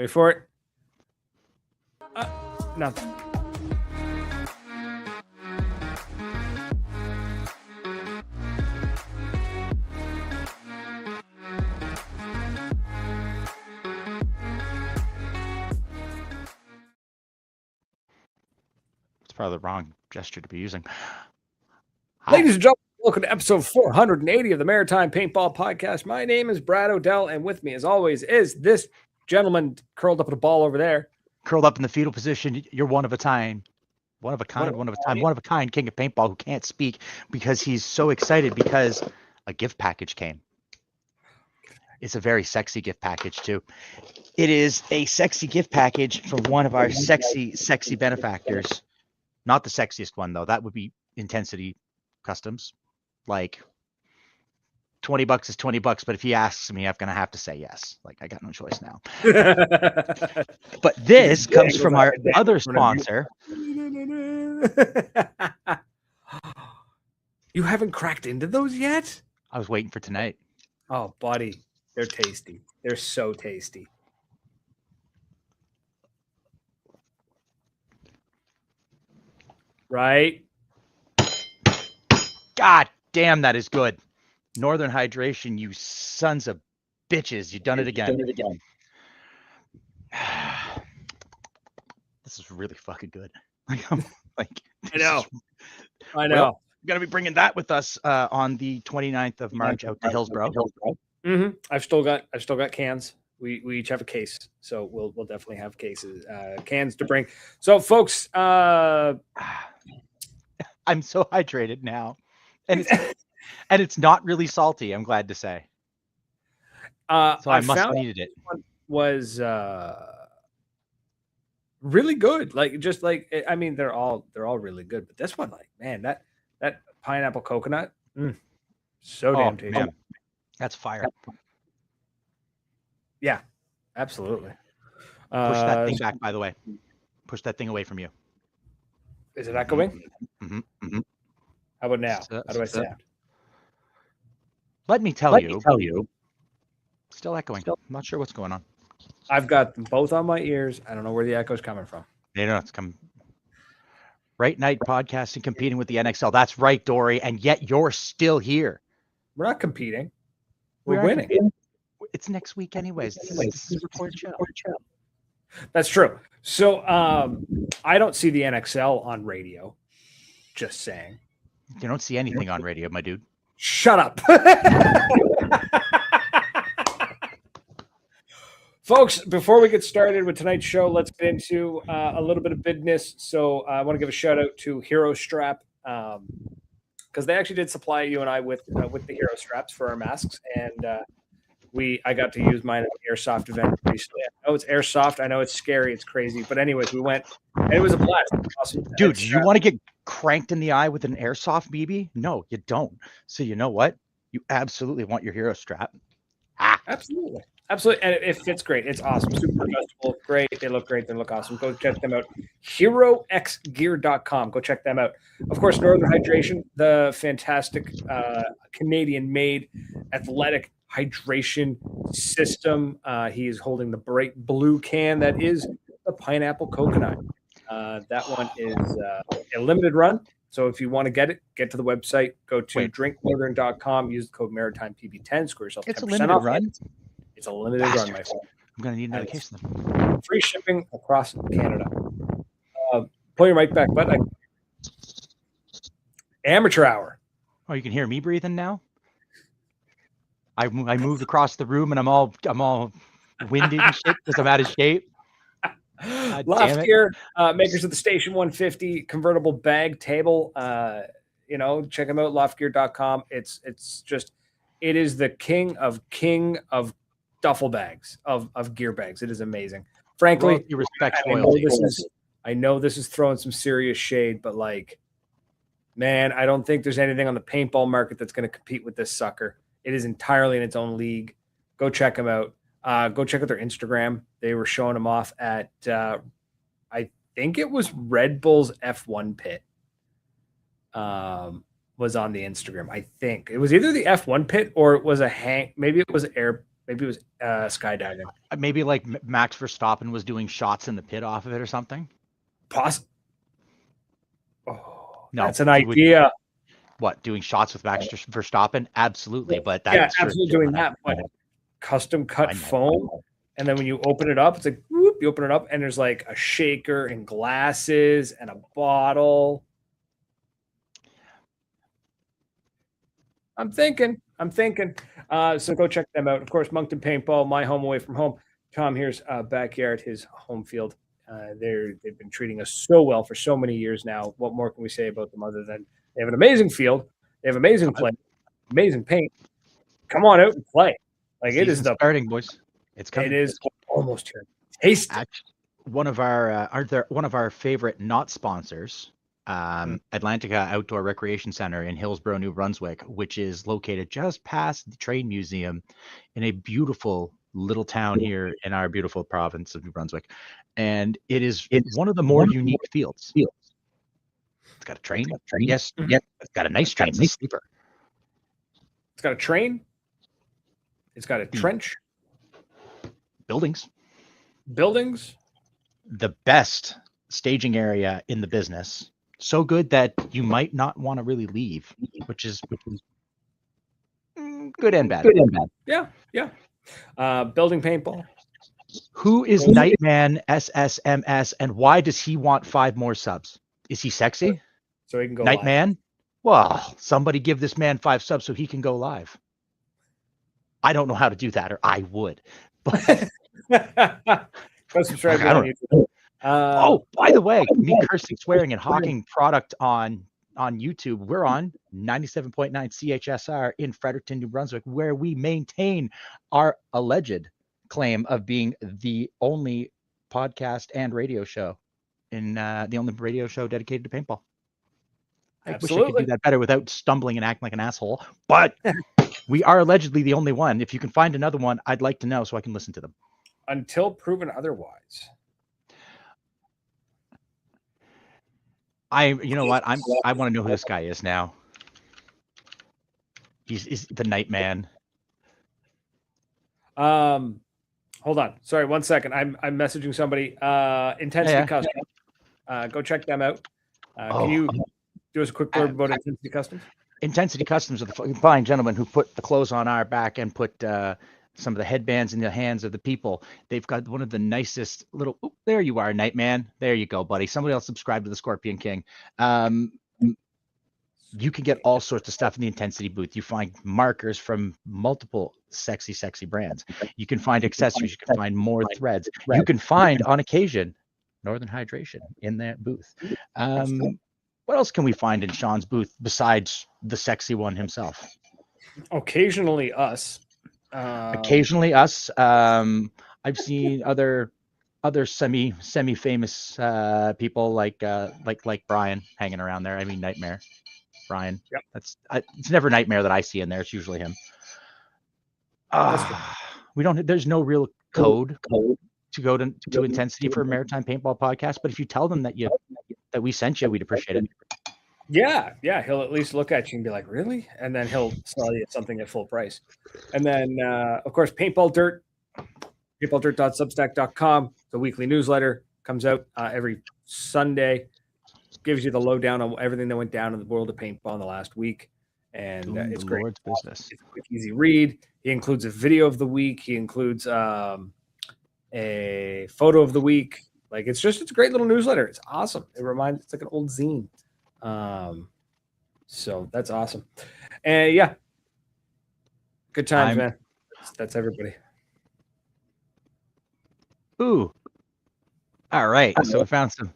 Wait for it. Nothing. It's probably the wrong gesture to be using. Hi. Ladies and gentlemen, welcome to episode 480 of the Maritime Paintball Podcast. My name is Brad Odell, and with me, as always, is this gentleman curled up in a ball over there. Curled up in the fetal position. You're one of a kind. One of a kind king of paintball who can't speak because he's so excited because a gift package came. It's a very sexy gift package, too. It is a sexy gift package from one of our sexy benefactors. Not the sexiest one, though. That would be Ntensity Customs. Like, $20 is $20, but if he asks me, I'm going to have to say yes. Like, I got no choice now. But this comes from our other sponsor. You haven't cracked into those yet? I was waiting for tonight. Oh, buddy. They're tasty. They're so tasty. Right? God damn, that is good. Northern Hydration, you sons of bitches. You've done it again. This is really fucking good. I know. Well, we're going to be bringing that with us on the 29th of March out to Hillsborough. Mm-hmm. I've still got cans. We each have a case, so we'll definitely have cans to bring. So, folks, I'm so hydrated now, and it's not really salty. I'm glad to say. So I must have needed it. Was really good. I mean, they're all really good, but this one, like, man, that pineapple coconut, so damn tasty. Man. That's fire. Yeah, absolutely. Push that thing back, by the way. Push that thing away from you. Is it echoing? Mm-hmm. Mm-hmm. How about now? How do I sound? Let me tell you. Still echoing. I'm not sure what's going on. I've got them both on my ears. I don't know where the echo's coming from. You know, it's coming. Right Night Podcasting competing with the NXL. That's right, Dory. And yet you're still here. We're not competing. We're winning. It's next week anyways. This is a report show. That's true. So I don't see the NXL on radio. Just saying. You don't see anything on radio, my dude. Shut up. Folks, before we get started with tonight's show, let's get into a little bit of business. So I want to give a shout out to Hero Strap because they actually did supply you and I with the Hero Straps for our masks, and I got to use mine at an airsoft event recently. I know it's airsoft. I know it's scary. It's crazy. But anyways, we went, and it was a blast. Awesome. Dude, do you want to get cranked in the eye with an airsoft BB? No, you don't. So you know what? You absolutely want your Hero Strap. Absolutely. Absolutely. And it fits great. It's awesome. Super adjustable. Great. They look great. They look awesome. Go check them out. HeroXgear.com. Go check them out. Of course, Northern Hydration, the fantastic Canadian-made athletic hydration system. He is holding the bright blue can that is the pineapple coconut. That one is a limited run. So if you want to get it, get to the website. Go to drinknorthern.com. Use the code MaritimePB10. Score yourself 10% It's a limited run? It's a limited run, my friend. I'm going to need another case of them. Free shipping across Canada. Pull your mic back, but amateur hour. Oh, you can hear me breathing now? I moved across the room and I'm all winded and shit because I'm out of shape. Loft Gear, makers of the Station 150 convertible bag table. Check them out, loftgear.com. It is the king of duffel bags, of gear bags. It is amazing. Frankly, you respect I know this is throwing some serious shade, but man, I don't think there's anything on the paintball market that's going to compete with this sucker. It is entirely in its own league. Go check them out. Go check out their Instagram. They were showing them off at, I think it was Red Bull's F1 pit. Was on the Instagram. I think it was either the F1 pit or it was maybe it was Maybe it was skydiving. Maybe like Max Verstappen was doing shots in the pit off of it or something. Oh, No, that's an idea. What, doing shots with Max Verstappen? Absolutely, but that's absolutely doing that. But custom cut foam, and then when you open it up, it's like whoop, you open it up, and there's like a shaker and glasses and a bottle. I'm thinking. So go check them out. Of course, Moncton Paintball, my home away from home. Tom here's backyard, his home field. They've been treating us so well for so many years now. What more can we say about them other than they have an amazing field, they have amazing play, amazing paint. Come on out and play. Like it is the starting, boys. It's coming. It is almost here. Taste it. One of our favorite not sponsors, Atlantica Outdoor Recreation Center in Hillsborough, New Brunswick, which is located just past the Train Museum in a beautiful little town here in our beautiful province of New Brunswick. And it's one of the more unique fields. It's got a train. Yes. It's got a nice train. It's a sleeper. It's got a train. It's got a trench. Buildings. The best staging area in the business. So good that you might not want to really leave, which is good and bad. Yeah. Building paintball. Who is Nightman SSMS, and why does he want 5 more subs? Is he sexy? So he can go Nightman? live. Well, somebody give this man 5 subs so he can go live. I don't know how to do that, or I would. But go subscribe. By the way, me cursing, swearing, and hawking product on YouTube. We're on 97.9 CHSR in Fredericton, New Brunswick, where we maintain our alleged claim of being the only podcast and radio show the only radio show dedicated to paintball. I wish I could do that better without stumbling and acting like an asshole, but we are allegedly the only one. If you can find another one, I'd like to know so I can listen to them. Until proven otherwise. You know what? I want to know who this guy is now. He's the Nightman. Hold on. Sorry, 1 second. I'm messaging somebody. Intensity Customs. Go check them out. Can you do us a quick blurb about Intensity Customs? Intensity Customs are the fine gentlemen who put the clothes on our back and put some of the headbands in the hands of the people. They've got one of the nicest little. Oh, there you are, Nightman. There you go, buddy. Somebody else subscribe to the Scorpion King. You can get all sorts of stuff in the Intensity booth. You find markers from multiple sexy brands. You can find accessories. You can find more threads. You can find, on occasion, Northern Hydration in that booth. What else can we find in Sean's booth besides the sexy one himself? Occasionally us. I've seen other semi-famous people like Brian hanging around there. I mean, Nightmare. Brian. Yep. It's never Nightmare that I see in there. It's usually him. There's no real code to go to Intensity for a Maritime Paintball podcast, but if you tell them that we sent you, we'd appreciate it. Yeah, he'll at least look at you and be like, really? And then he'll sell you something at full price. And then, of course, Paintball Dirt, paintballdirt.substack.com, the weekly newsletter, comes out every Sunday, gives you the lowdown on everything that went down in the world of paintball in the last week. And it's great. Lord's business. It's a quick, easy read. He includes a video of the week. He includes a photo of the week. Like, it's a great little newsletter. It's awesome. It's like an old zine. So that's awesome. And yeah, good times, man. That's everybody. Ooh. All right. So we found some.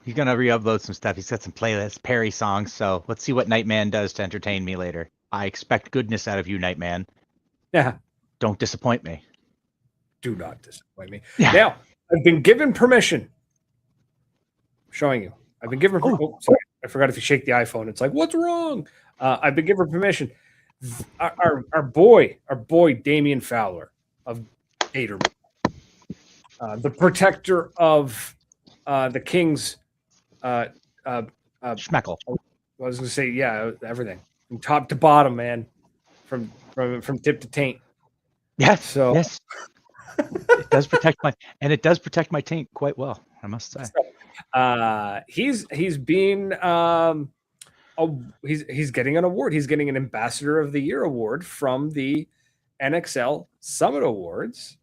He's gonna re-upload some stuff. He's got some playlists, Perry songs. So let's see what Nightman does to entertain me later. I expect goodness out of you, Nightman. Yeah. Don't disappoint me. Do not disappoint me. Yeah. Now, I've been given permission. I'm showing you. I've been given. Sorry, I forgot if you shake the iPhone, it's like, what's wrong? I've been given permission. Our boy, Damian Fowler of Gatorman, the protector of the Kings. Schmeckle. I was going to say, everything from top to bottom, man, from tip to taint. Yes. So Yes. It does protect my taint quite well, I must say. he's being he's getting an award. He's getting an Ambassador of the Year award from the NXL Summit Awards.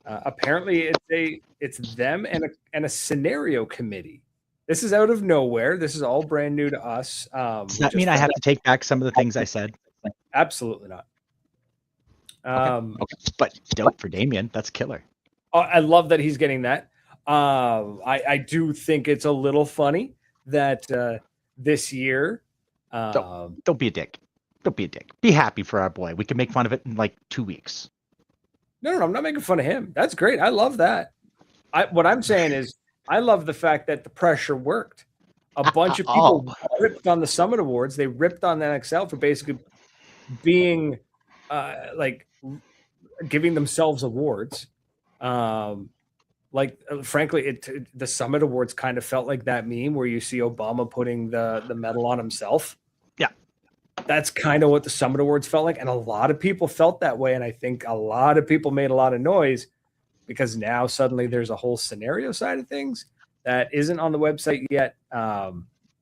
Apparently, it's them and a scenario committee. This is out of nowhere. This is all brand new to us. Does that mean I have to take back some of the things I said? Absolutely not. Okay. But dope for Damien. That's killer. I love that he's getting that. I do think it's a little funny that this year. Don't be a dick. Don't be a dick. Be happy for our boy. We can make fun of it in like 2 weeks. No, I'm not making fun of him. That's great. I love that. What I'm saying is, I love the fact that the pressure worked. A bunch of people ripped on the Summit Awards. They ripped on the NXL for basically being like giving themselves awards. Frankly, the Summit Awards kind of felt like that meme where you see Obama putting the medal on himself. Yeah. That's kind of what the Summit Awards felt like. And a lot of people felt that way. And I think a lot of people made a lot of noise because now suddenly there's a whole scenario side of things that isn't on the website yet.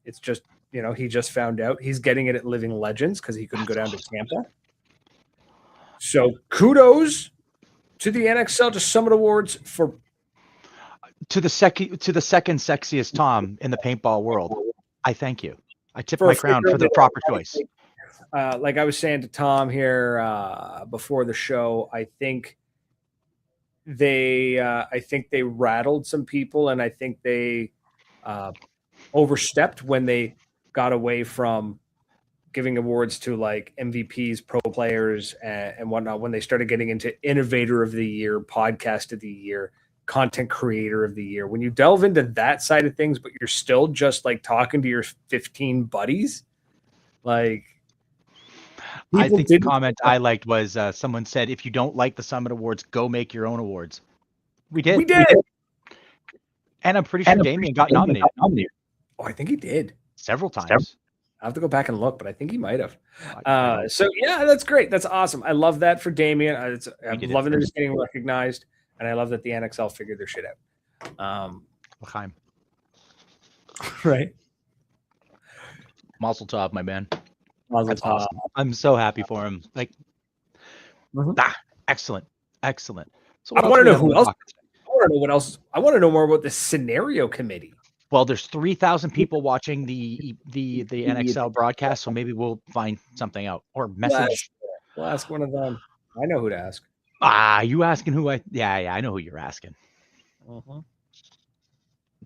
It's just, he just found out he's getting it at Living Legends because he couldn't go down to Tampa. So kudos to the NXL to Summit Awards to the second sexiest Tom in the paintball world. I thank you. I tip my crown for the proper choice. Like I was saying to Tom here before the show, I think they rattled some people, and I think they overstepped when they got away from giving awards to like MVPs, pro players, and whatnot. When they started getting into Innovator of the Year, Podcast of the Year, Content Creator of the Year, when you delve into that side of things, but you're still just like talking to your 15 buddies, like. I think the comment I liked was someone said, if you don't like the Summit Awards, go make your own awards. We did. And I'm pretty sure Damien got nominated. Oh, I think he did. Several times. I have to go back and look, but I think he might have. So, yeah, that's great. That's awesome. I love that for Damien. I'm loving that he's getting recognized, and I love that the NXL figured their shit out. L'chaim. Right. Mazel tov, my man. Mazel tov. Awesome. I'm so happy for him. Like, excellent. So I want to know who else. I want to know what else. I want to know more about the scenario committee. Well, there's 3,000 people watching the NXL broadcast, so maybe we'll find something out or message. We'll ask one of them. I know who to ask. You asking who I? Yeah, I know who you're asking.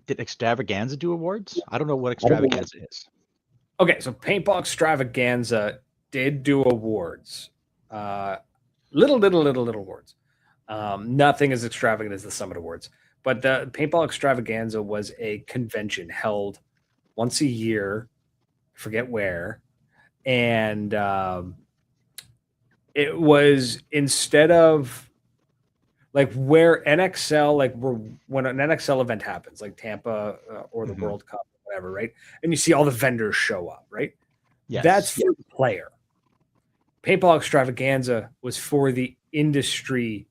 Did Extravaganza do awards? I don't know what Extravaganza is. Okay, so Paintball Extravaganza did do awards. Little awards. Nothing as extravagant as the Summit Awards. But the Paintball Extravaganza was a convention held once a year, I forget where. And it was instead of like where NXL, like when an NXL event happens, like Tampa or the World Cup, whatever, right? And you see all the vendors show up, right? Yes. That's for the player. Paintball Extravaganza was for the industry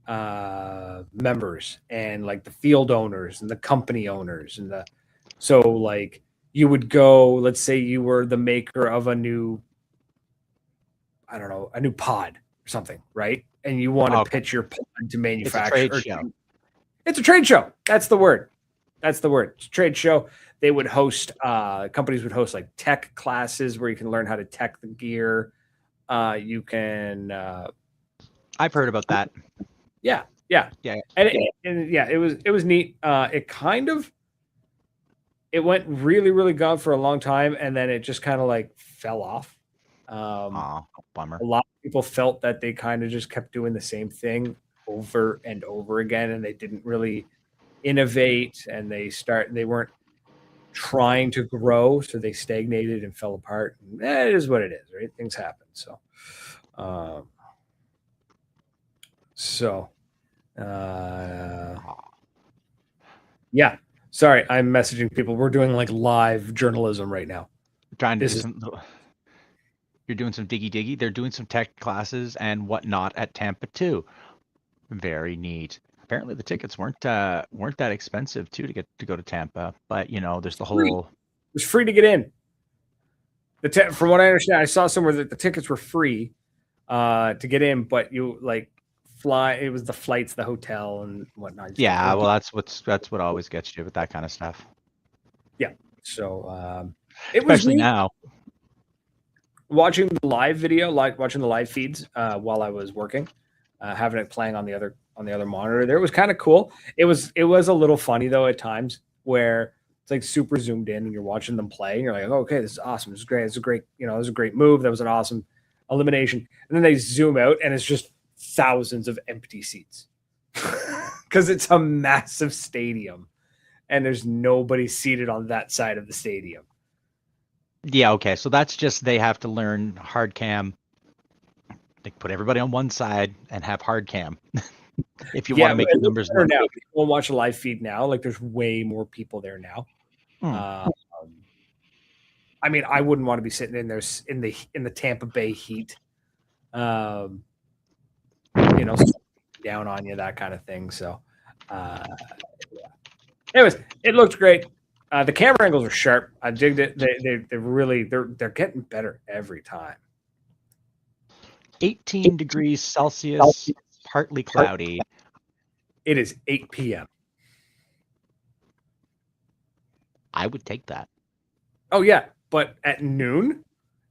members and like the field owners and the company owners and so like you would go, let's say you were the maker of a new pod or something, right? And you want to pitch your pod to manufacture. It's a trade show. It's a trade show. That's the word. It's a trade show. They would host companies would host like tech classes where you can learn how to tech the gear. You can I've heard about that. Yeah. And it was neat. It went really, really good for a long time, and then it just kind of like fell off. Bummer. A lot of people felt that they kind of just kept doing the same thing over and over again, and they didn't really innovate, and they weren't trying to grow, so they stagnated and fell apart. And it is what it is, right? Things happen. Yeah. Sorry, I'm messaging people. We're doing like live journalism right now. Trying to You're doing some diggy. They're doing some tech classes and whatnot at Tampa too. Very neat. Apparently the tickets weren't that expensive too to go to Tampa, but there's the Free. whole. It was free to get in. From what I understand, I saw somewhere that the tickets were free to get in, but you like fly. It was the flights, the hotel, and whatnot. Yeah, well, that's what always gets you with that kind of stuff. Yeah. So it Especially was neat now. watching the live video, like watching the live feeds while I was working, having it playing on the other monitor. There, it was kind of cool. It was a little funny though at times where it's like super zoomed in and you're watching them play and you're like, oh, okay, this is awesome. This is great. It's a great, it was a great move. That was an awesome elimination. And then they zoom out and it's just thousands of empty seats because it's a massive stadium and there's nobody seated on that side of the stadium. Yeah, okay. So that's just they have to learn hard cam. They put everybody on one side and have hard cam. If you want to make the numbers now, we'll watch a live feed now. Like there's way more people there now. I mean, I wouldn't want to be sitting in there in the Tampa Bay heat. Down on you, that kind of thing. So, yeah. Anyways, it looked great. The camera angles are sharp. I digged it. They're getting better every time. 18 degrees Celsius, partly cloudy. It is 8 p.m. I would take that. Oh yeah, but at noon,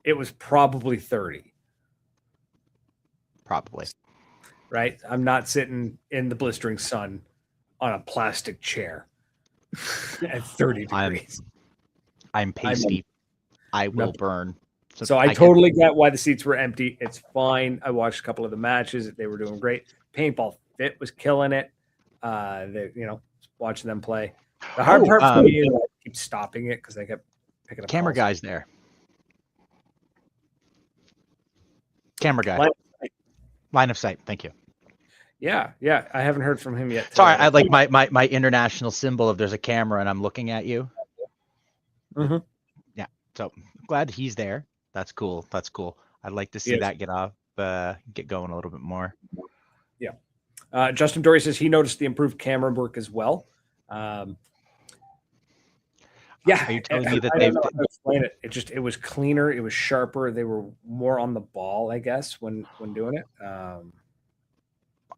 it was probably 30. Probably. Right? I'm not sitting in the blistering sun on a plastic chair at 30 degrees. I'm pasty. I will burn. So I totally get why the seats were empty. It's fine. I watched a couple of the matches. They were doing great. Paintball Fit was killing it. Watching them play. The hard part for me is I keep stopping it because I kept picking up camera guys there. Camera guy. Line of sight. Thank you. Yeah. I haven't heard from him yet. Today. Sorry, I like my international symbol of there's a camera and I'm looking at you. Mm-hmm. Yeah. So glad he's there. That's cool. I'd like to see that get going a little bit more. Yeah. Justin Dory says he noticed the improved camera work as well. Yeah. Are you telling me that they've explain it? It was cleaner. It was sharper. They were more on the ball, I guess, when doing it.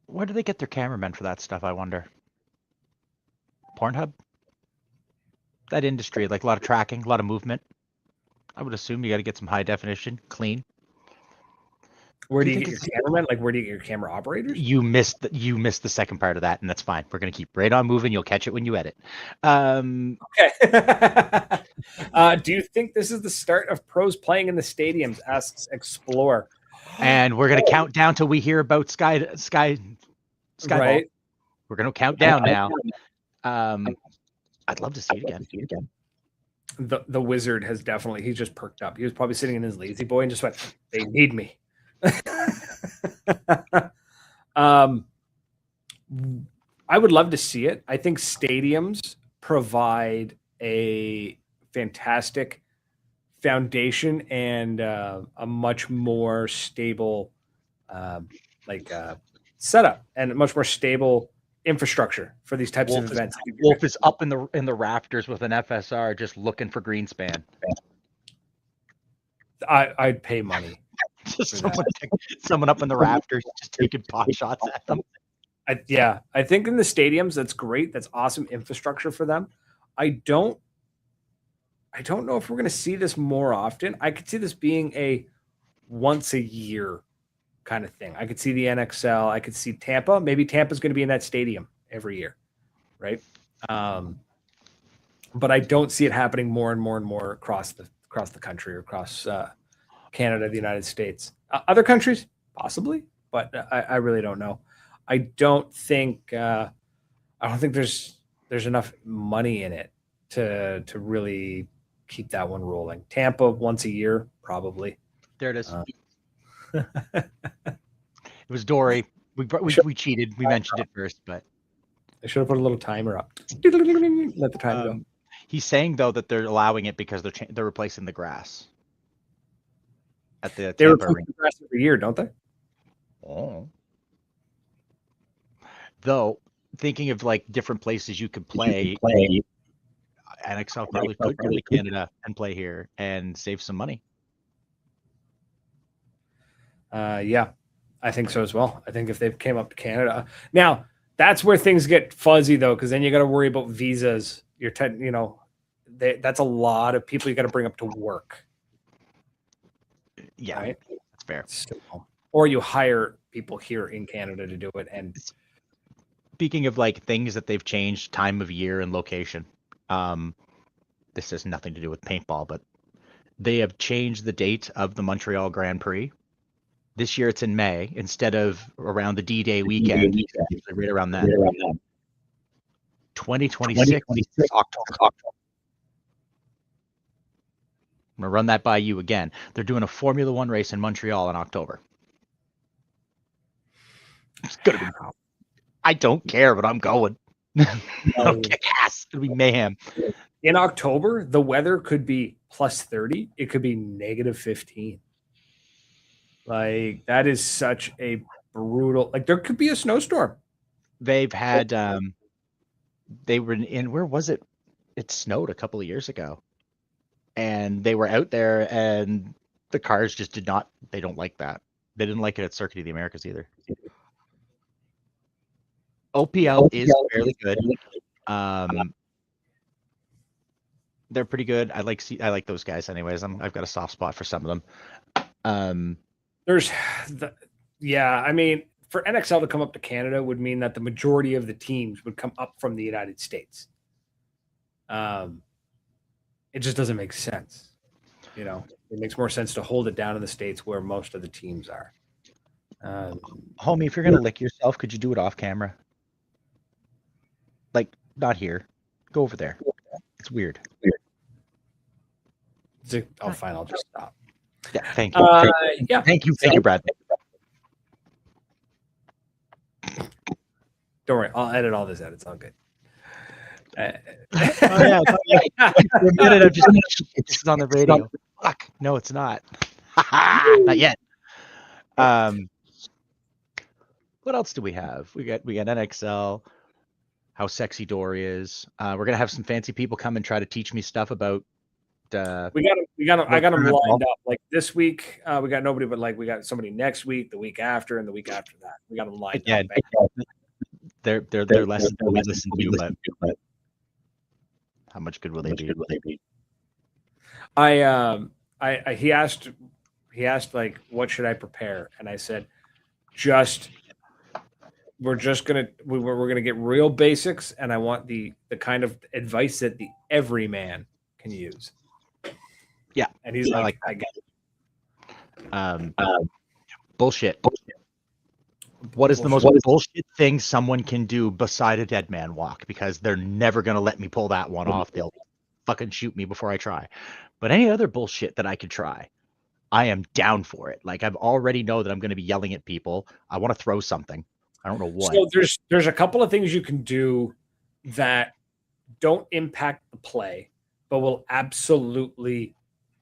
Where do they get their cameramen for that stuff? I wonder. Pornhub. That industry, like a lot of tracking, a lot of movement. I would assume you got to get some high definition, clean. Where do you get your cameramen? Like, where do you get your camera operators? You missed the second part of that, and that's fine. We're gonna keep right on moving. You'll catch it when you edit. Okay. Do you think this is the start of pros playing in the stadiums? Asks Explore. And we're gonna count down till we hear about Sky. Right. We're gonna count down now. I'd love to see it again. The wizard has definitely. He's just perked up. He was probably sitting in his lazy boy and just went, "They need me." I would love to see it. I think stadiums provide a fantastic foundation and a much more stable setup and a much more stable infrastructure for these types of events. Wolf is up in the rafters with an FSR just looking for Greenspan. I'd pay money. Someone up in the rafters just taking pot shots at them. I think in the stadiums that's great. That's awesome infrastructure for them. I don't know if we're going to see this more often. I could see this being a once a year kind of thing. I could see the NXL. I could see Tampa. Maybe Tampa's going to be in that stadium every year, right? But I don't see it happening more and more and more across the country or across Canada, the United States. Other countries, possibly, but I really don't know. I don't think there's enough money in it to really keep that one rolling. Tampa once a year, probably. There it is. It was Dory. We cheated. We mentioned it first, but I should have put a little timer up. Let the time go. He's saying though that they're allowing it because they're replacing the grass. at the They Tampa replace Arena. the grass every year, don't they? Oh. Though, thinking of like different places you could play, NXL probably could come to Canada and play here and save some money. Yeah, I think so as well. I think if they came up to Canada now, that's where things get fuzzy though, because then you got to worry about visas. That's a lot of people you got to bring up to work. Yeah, right? That's fair. So, or you hire people here in Canada to do it. And speaking of like things that they've changed, time of year and location. This has nothing to do with paintball, but they have changed the date of the Montreal Grand Prix. This year it's in May instead of around the D-Day weekend. It's usually right around then. 2026 October. I'm gonna run that by you again. They're doing a Formula One race in Montreal in October. It's gonna be. I don't care, but I'm going. I'll kick ass. It'll be mayhem. In October, the weather could be plus 30. It could be negative 15. Like that is such a brutal. Like there could be a snowstorm. They've had. They were in. Where was it? It snowed a couple of years ago, and they were out there, and the cars just did not. They don't like that. They didn't like it at Circuit of the Americas either. OPL is fairly good. They're pretty good. I like those guys anyways. I've got a soft spot for some of them. I mean, for NXL to come up to Canada would mean that the majority of the teams would come up from the United States. It just doesn't make sense. It makes more sense to hold it down in the States where most of the teams are. Homie, if you're gonna lick yourself, could you do it off camera? Like, not here. Go over there. It's weird. Oh, fine. I'll just stop. Yeah, thank you. Yeah. Thank you, Brad. Don't worry. I'll edit all this out. It's all good. For a minute, I'm just it's on the radio. Fuck. No, it's not. Not yet. What else do we have? We got NXL. How sexy Dory is. We're gonna have some fancy people come and try to teach me stuff about. We got them. I got them lined up. Like this week, we got nobody, but like we got somebody next week, the week after, and the week after that. We got them lined up. They're less than we listen to, but how much good will they be? He asked like, what should I prepare? And I said, we're gonna get real basics, and I want the kind of advice that the everyman can use. Yeah, and he's like I get it. Bullshit. What is the most bullshit thing someone can do beside a dead man walk? Because they're never gonna let me pull that one off. They'll fucking shoot me before I try. But any other bullshit that I could try, I am down for it. Like I've already know that I'm going to be yelling at people. I want to throw something. I don't know what. So there's a couple of things you can do that don't impact the play, but will absolutely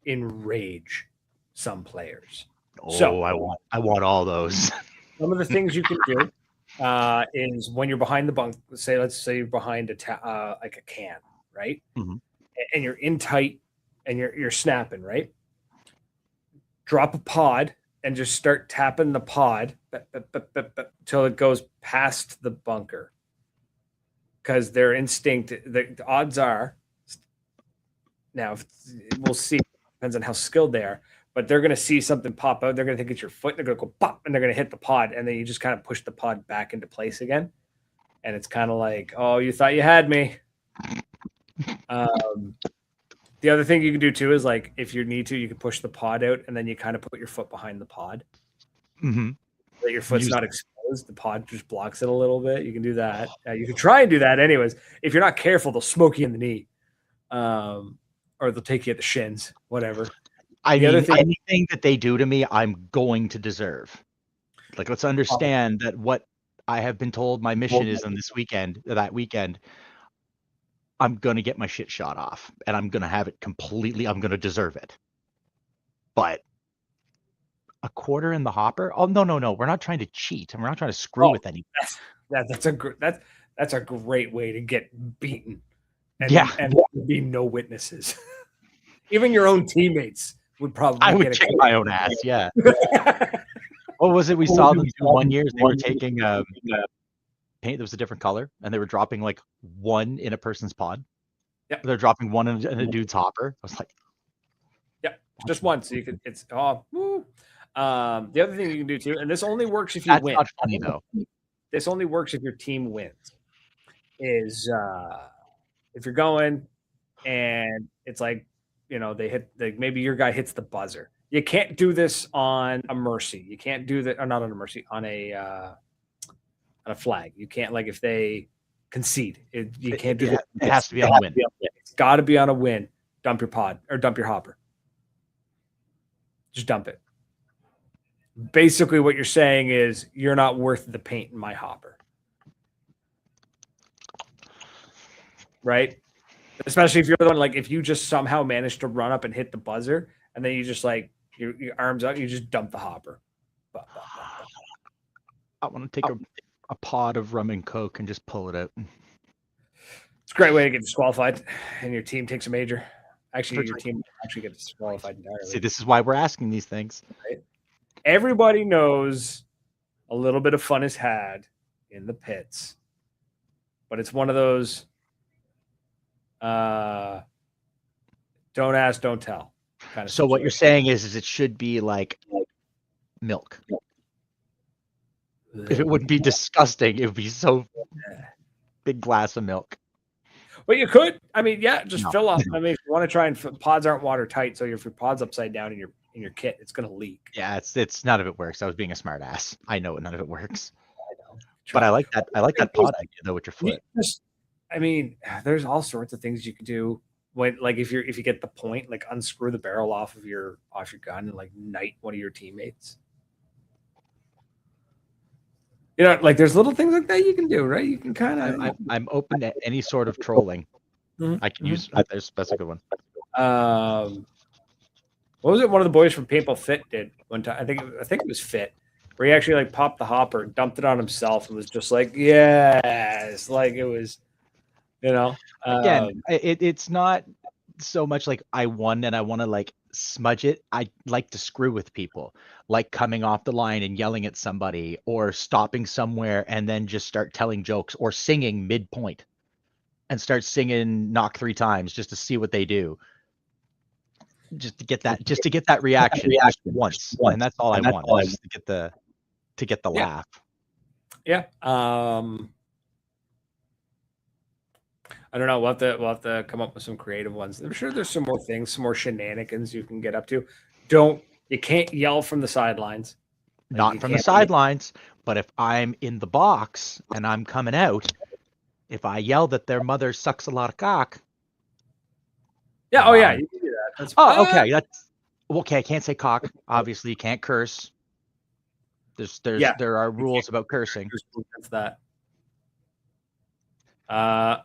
enrage some players. So I want all those. Some of the things you can do is when you're behind the bunk. Let's say you're behind like a can, right? Mm-hmm. And you're in tight, and you're snapping, right? Drop a pod and just start tapping the pod till it goes past the bunker. Because their instinct, the odds are, now we'll see, depends on how skilled they are, but they're going to see something pop out. They're going to think it's your foot. They're going to go pop, and they're going to hit the pod, and then you just kind of push the pod back into place again. And it's kind of like, oh, you thought you had me. The other thing you can do too is like if you need to, you can push the pod out, and then you kind of put your foot behind the pod. Mm-hmm. That your foot's not exposed. The pod just blocks it a little bit. You can do that. You can try and do that anyways. If you're not careful, they'll smoke you in the knee, or they'll take you at the shins, whatever. Anything that they do to me, I'm going to deserve. Like, let's understand that what I have been told my mission is on that weekend, I'm going to get my shit shot off, and I'm going to have it completely. I'm going to deserve it. But A quarter in the hopper? Oh no, we're not trying to cheat, and we're not trying to screw with anyone. That's a great way to get beaten, Yeah. and there be no witnesses. Even your own teammates would probably. I would kick my own ass. Yeah. What was it we saw them do one year? They were taking paint that was a different color, and they were dropping like one in a person's pod. Yeah. They're dropping one in a dude's hopper. I was like, yeah, just one. So you could. It's the other thing you can do too, and this only works if you win. That's not funny though. This only works if your team wins. Is if you're going and it's like, they hit, like, maybe your guy hits the buzzer. You can't do this on a mercy. You can't do that, or not on a mercy, on a flag. You can't, like, if they concede, you can't do that. It has to be on a win. It's got to be on a win. Dump your pod or dump your hopper. Just dump it. Basically, what you're saying is you're not worth the paint in my hopper. Right? Especially if you're the one, like, if you just somehow manage to run up and hit the buzzer, and then you just, like, your arms out, you just dump the hopper. I want to take a pod of rum and coke and just pull it out. It's a great way to get disqualified, and your team takes a major. Actually, your team actually gets disqualified entirely. See, this is why we're asking these things. Right? Everybody knows a little bit of fun is had in the pits, but it's one of those don't ask, don't tell kind of. So what you're saying is it should be like milk. If it wouldn't be disgusting, it would be so big glass of milk. But you could. I mean, yeah, just fill up. I mean, if you want to try and pods aren't watertight, so if your pod's upside down in your kit, it's going to leak. Yeah, it's none of it works. I was being a smart ass. I know none of it works. I know. But I like that pod idea though with your foot. I mean, there's all sorts of things you could do when, like, if you get the point, like, unscrew the barrel off your gun and, like, knight one of your teammates. Like, there's little things like that you can do, right? You can kind of. I'm open to any sort of trolling. I can use. That's a good one. What was it? One of the boys from Paintball Fit did one time. I think it was Fit, where he actually, like, popped the hopper, dumped it on himself, and was just like, yes, like it was. Again, it's not so much like I won and I want to, like, smudge it. I like to screw with people, like coming off the line and yelling at somebody, or stopping somewhere and then just start telling jokes, or singing midpoint and start singing Knock 3 times just to see what they do. Just to get that reaction once. And that's all I want, just to get the laugh. Yeah. I don't know. We'll have to come up with some creative ones. I'm sure there's some more things, some more shenanigans you can get up to. You can't yell from the sidelines. Not from the sidelines, but if I'm in the box and I'm coming out, if I yell that their mother sucks a lot of cock. Yeah. Oh, yeah. You can do that. That's okay. That's okay. I can't say cock. Obviously, you can't curse. There are rules about cursing. That's that.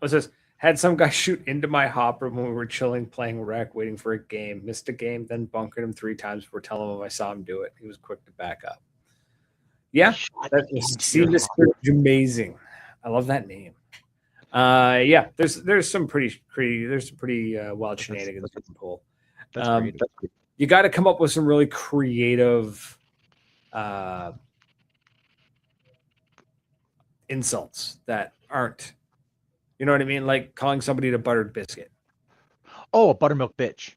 What's this? Had some guy shoot into my hopper when we were chilling, playing rec, waiting for a game. Missed a game, then bunkered him 3 times before telling him I saw him do it. He was quick to back up. Yeah, that amazing. I love that name. Yeah, there's some pretty wild shenanigans you can pull. You got to come up with some really creative insults that aren't. You know what I mean? Like calling somebody a buttered biscuit. Oh, a buttermilk bitch.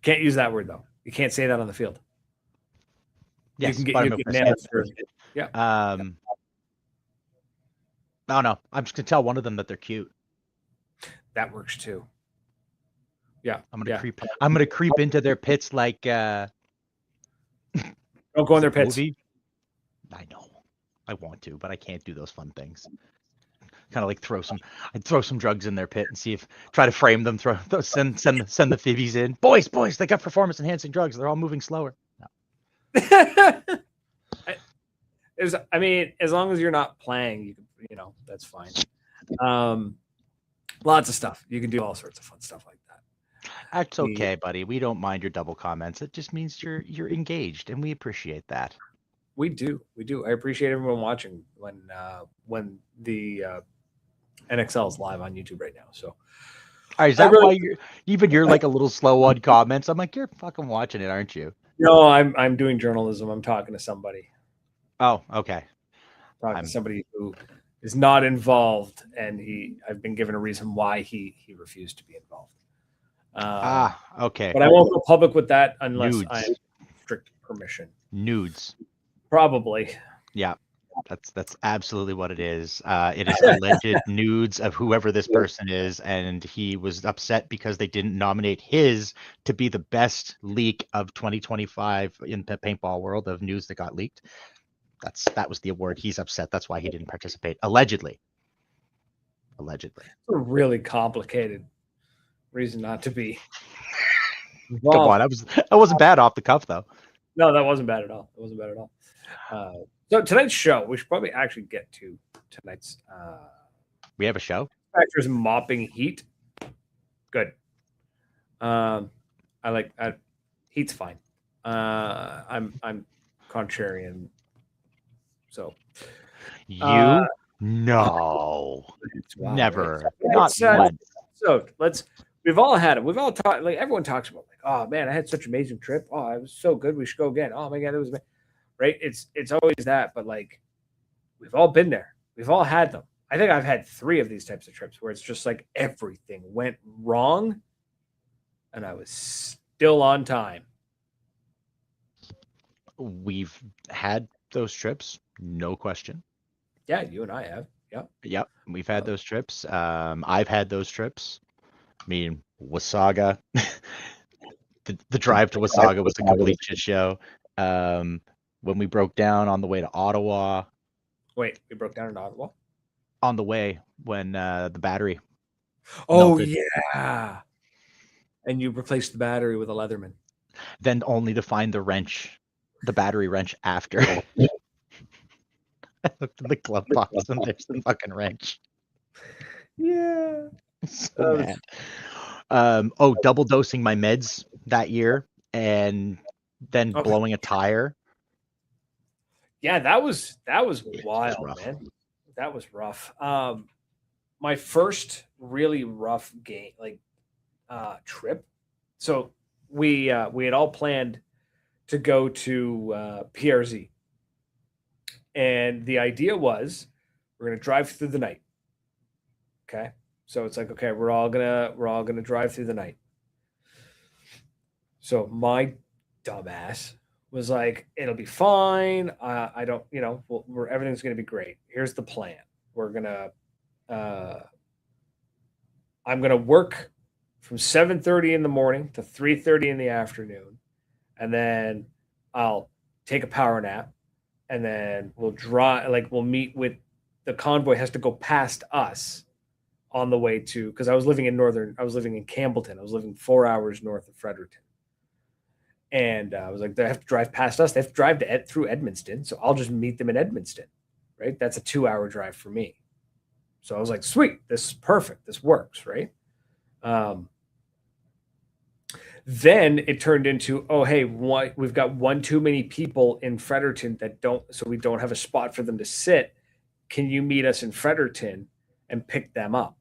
Can't use that word, though. You can't say that on the field. Yes, you can get nailed for, yeah. No. I'm just gonna tell one of them that they're cute. That works too. Yeah. I'm gonna creep into their pits like don't go in their pits. Movie? I know. I want to, but I can't do those fun things. Kind of like throw some drugs in their pit and try to frame them, send the Phoebes in. Boys, they got performance enhancing drugs. They're all moving slower. No. I mean, as long as you're not playing, that's fine. Lots of stuff. You can do all sorts of fun stuff like that. That's okay, buddy. We don't mind your double comments. It just means you're engaged, and we appreciate that. We do. I appreciate everyone watching when the NXL is live on YouTube right now. So Is I that why really you're like a little slow on comments? I'm like, you're fucking watching it, aren't you? no. I'm doing journalism. I'm talking to somebody. Oh, okay. Talking to somebody who is not involved, and I've been given a reason why he refused to be involved. Okay. But I won't go public with that unless Nudes. I have strict permission. Nudes. Probably. Yeah. That's absolutely what it is. It is alleged nudes of whoever this person is, and he was upset because they didn't nominate his to be the best leak of 2025 in the paintball world of news that got leaked. That was the award. He's upset. That's why he didn't participate. Allegedly. It's a really complicated reason not to be involved. Come on, that wasn't bad off the cuff though. No, that wasn't bad at all. So tonight's show, we should probably actually get to tonight's. We have a show. Factors mopping heat. Good. Heat's fine. I'm contrarian. So no, wow, never, right? not once. So we've all had it. We've all talked. Like everyone talks about, like, oh man, I had such an amazing trip. Oh, it was so good. We should go again. Oh my god, it was right. It's always that, but like we've all been there. We've all had them. I think I've had 3 of these types of trips where it's just like everything went wrong, and I was still on time. We've had those trips, no question. Yeah, you and I have. Yep, we've had those trips. I've had those trips. I mean, Wasaga. the drive to Wasaga was a complete shit show. When we broke down on the way to Ottawa. Wait, we broke down in Ottawa? On the way when the battery. Oh, melted. Yeah. And you replaced the battery with a Leatherman. Then only to find the battery wrench after. I looked in the glove box and there's the fucking wrench. Yeah. So mad. Double dosing my meds that year and then blowing a tire. Yeah, that was wild, man. That was rough. My first really rough game, trip. So we had all planned to go to PRZ, and the idea was we're gonna drive through the night. Okay, so it's like, okay, we're all gonna drive through the night. So my dumbass was like, it'll be fine. I don't, everything's going to be great. Here's the plan. I'm going to work from 7:30 in the morning to 3:30 in the afternoon. And then I'll take a power nap, and then we'll meet with the convoy has to go past us on the way to, because I was living in Campbellton. I was living 4 hours north of Fredericton. And I was like, they have to drive past us. They have to drive through Edmundston. So I'll just meet them in Edmundston, right? That's a 2-hour drive for me. So I was like, sweet, this is perfect. This works, right? Then it turned into, oh, hey, we've got one too many people in Fredericton so we don't have a spot for them to sit. Can you meet us in Fredericton and pick them up?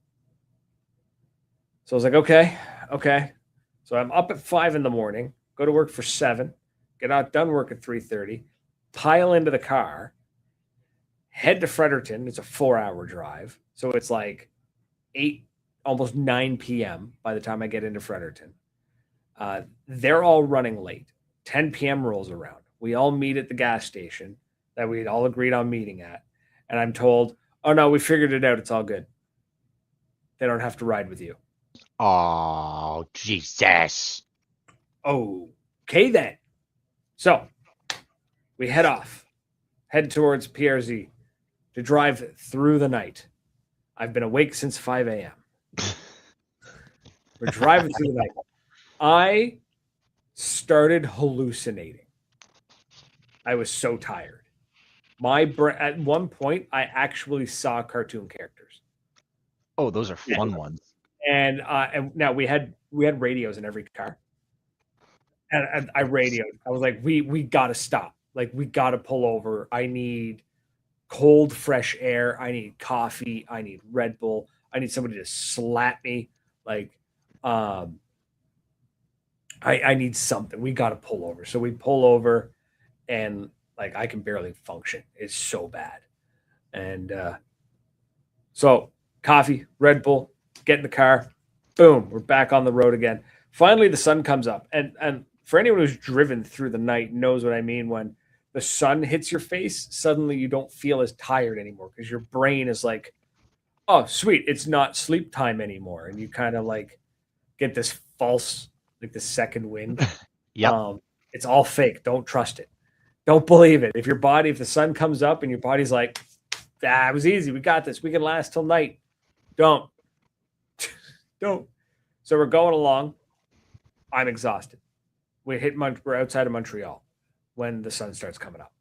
So I was like, okay. So I'm up at 5 a.m, go to work for 7, get out, done work at 3:30, pile into the car, head to Fredericton. It's a 4-hour drive. So it's like 8, almost 9 p.m. by the time I get into Fredericton. They're all running late. 10 p.m. rolls around. We all meet at the gas station that we'd all agreed on meeting at. And I'm told, oh, no, we figured it out. It's all good. They don't have to ride with you. Oh, Jesus. Okay, then. So we head towards PRZ to drive through the night. I've been awake since 5 a.m. We're driving through the night. I started hallucinating. I was so tired. At one point, I actually saw cartoon characters. Oh, those are fun ones. And now we had radios in every car, and I radioed. I was like, we got to stop. Like, we got to pull over. I need cold, fresh air. I need coffee. I need Red Bull. I need somebody to slap me. Like, I need something. We got to pull over. So we pull over, and like I can barely function. It's so bad. And so coffee, Red Bull, get in the car, boom, we're back on the road again. Finally, the sun comes up, and for anyone who's driven through the night knows what I mean. When the sun hits your face, suddenly you don't feel as tired anymore because your brain is like, oh, sweet, it's not sleep time anymore, and you kind of like get this false, like the second wind. Yep. It's all fake. Don't trust it. Don't believe it. If the sun comes up and your body's like, it was easy. We got this. We can last till night. Don't. Don't. So we're going along. I'm exhausted. We're outside of Montreal when the sun starts coming up.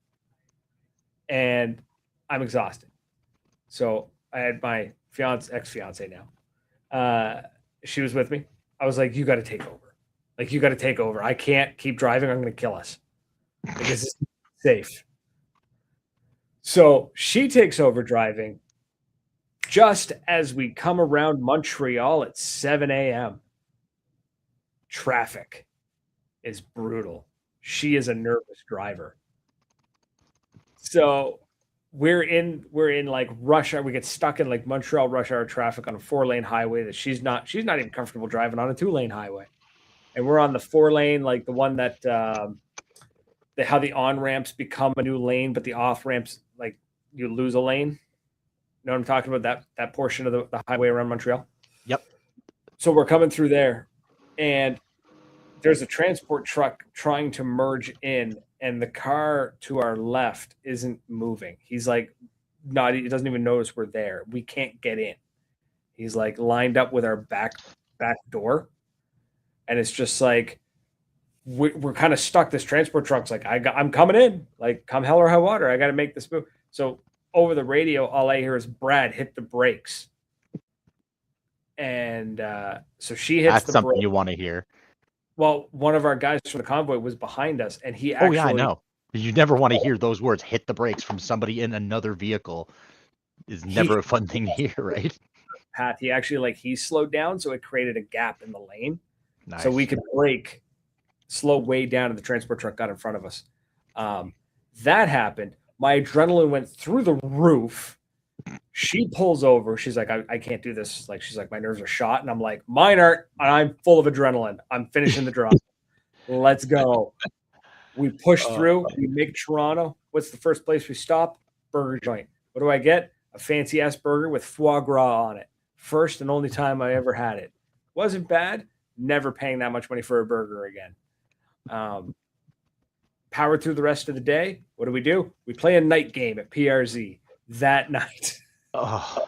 And I'm exhausted. So I had my ex-fiance now. She was with me. I was like, you got to take over. Like, you got to take over. I can't keep driving. I'm going to kill us. Like, this is safe. So she takes over driving just as we come around Montreal at 7 a.m. Traffic is brutal. She is a nervous driver. So we're in like rush hour. We get stuck in like Montreal rush hour traffic on a 4-lane highway that she's not even comfortable driving on a 2-lane highway. And we're on the 4-lane, like the one that how the on ramps become a new lane, but the off ramps, like, you lose a lane. You know what I'm talking about? That portion of the highway around Montreal. Yep. So we're coming through there, and there's a transport truck trying to merge in, and the car to our left isn't moving. He's like, he doesn't even notice we're there. We can't get in. He's like lined up with our back door, and it's just like, we're kind of stuck. This transport truck's like, I'm coming in, like, come hell or high water. I got to make this move. So over the radio, all I hear is, Brad, hit the brakes. And so she hits That's the something brake. you want to hear. Well, one of our guys from the convoy was behind us, and he actually. Oh yeah, I know. You never want to hear those words. Hit the brakes from somebody in another vehicle is never a fun thing to hear, right? Pat, he actually he slowed down, so it created a gap in the lane, Nice. so we could brake, slow way down, and the transport truck got in front of us. That happened. My adrenaline went through the roof. She pulls over. She's like, I can't do this. Like, she's like, my nerves are shot. And I'm like, mine aren't. I'm full of adrenaline. I'm finishing the drive. Let's go. We push through. We make Toronto. What's the first place we stop? Burger joint. What do I get? A fancy ass burger with foie gras on it. First and only time I ever had it. Wasn't bad. Never paying that much money for a burger again. Powered through the rest of the day. What do? We play a night game at PRZ that night. Oh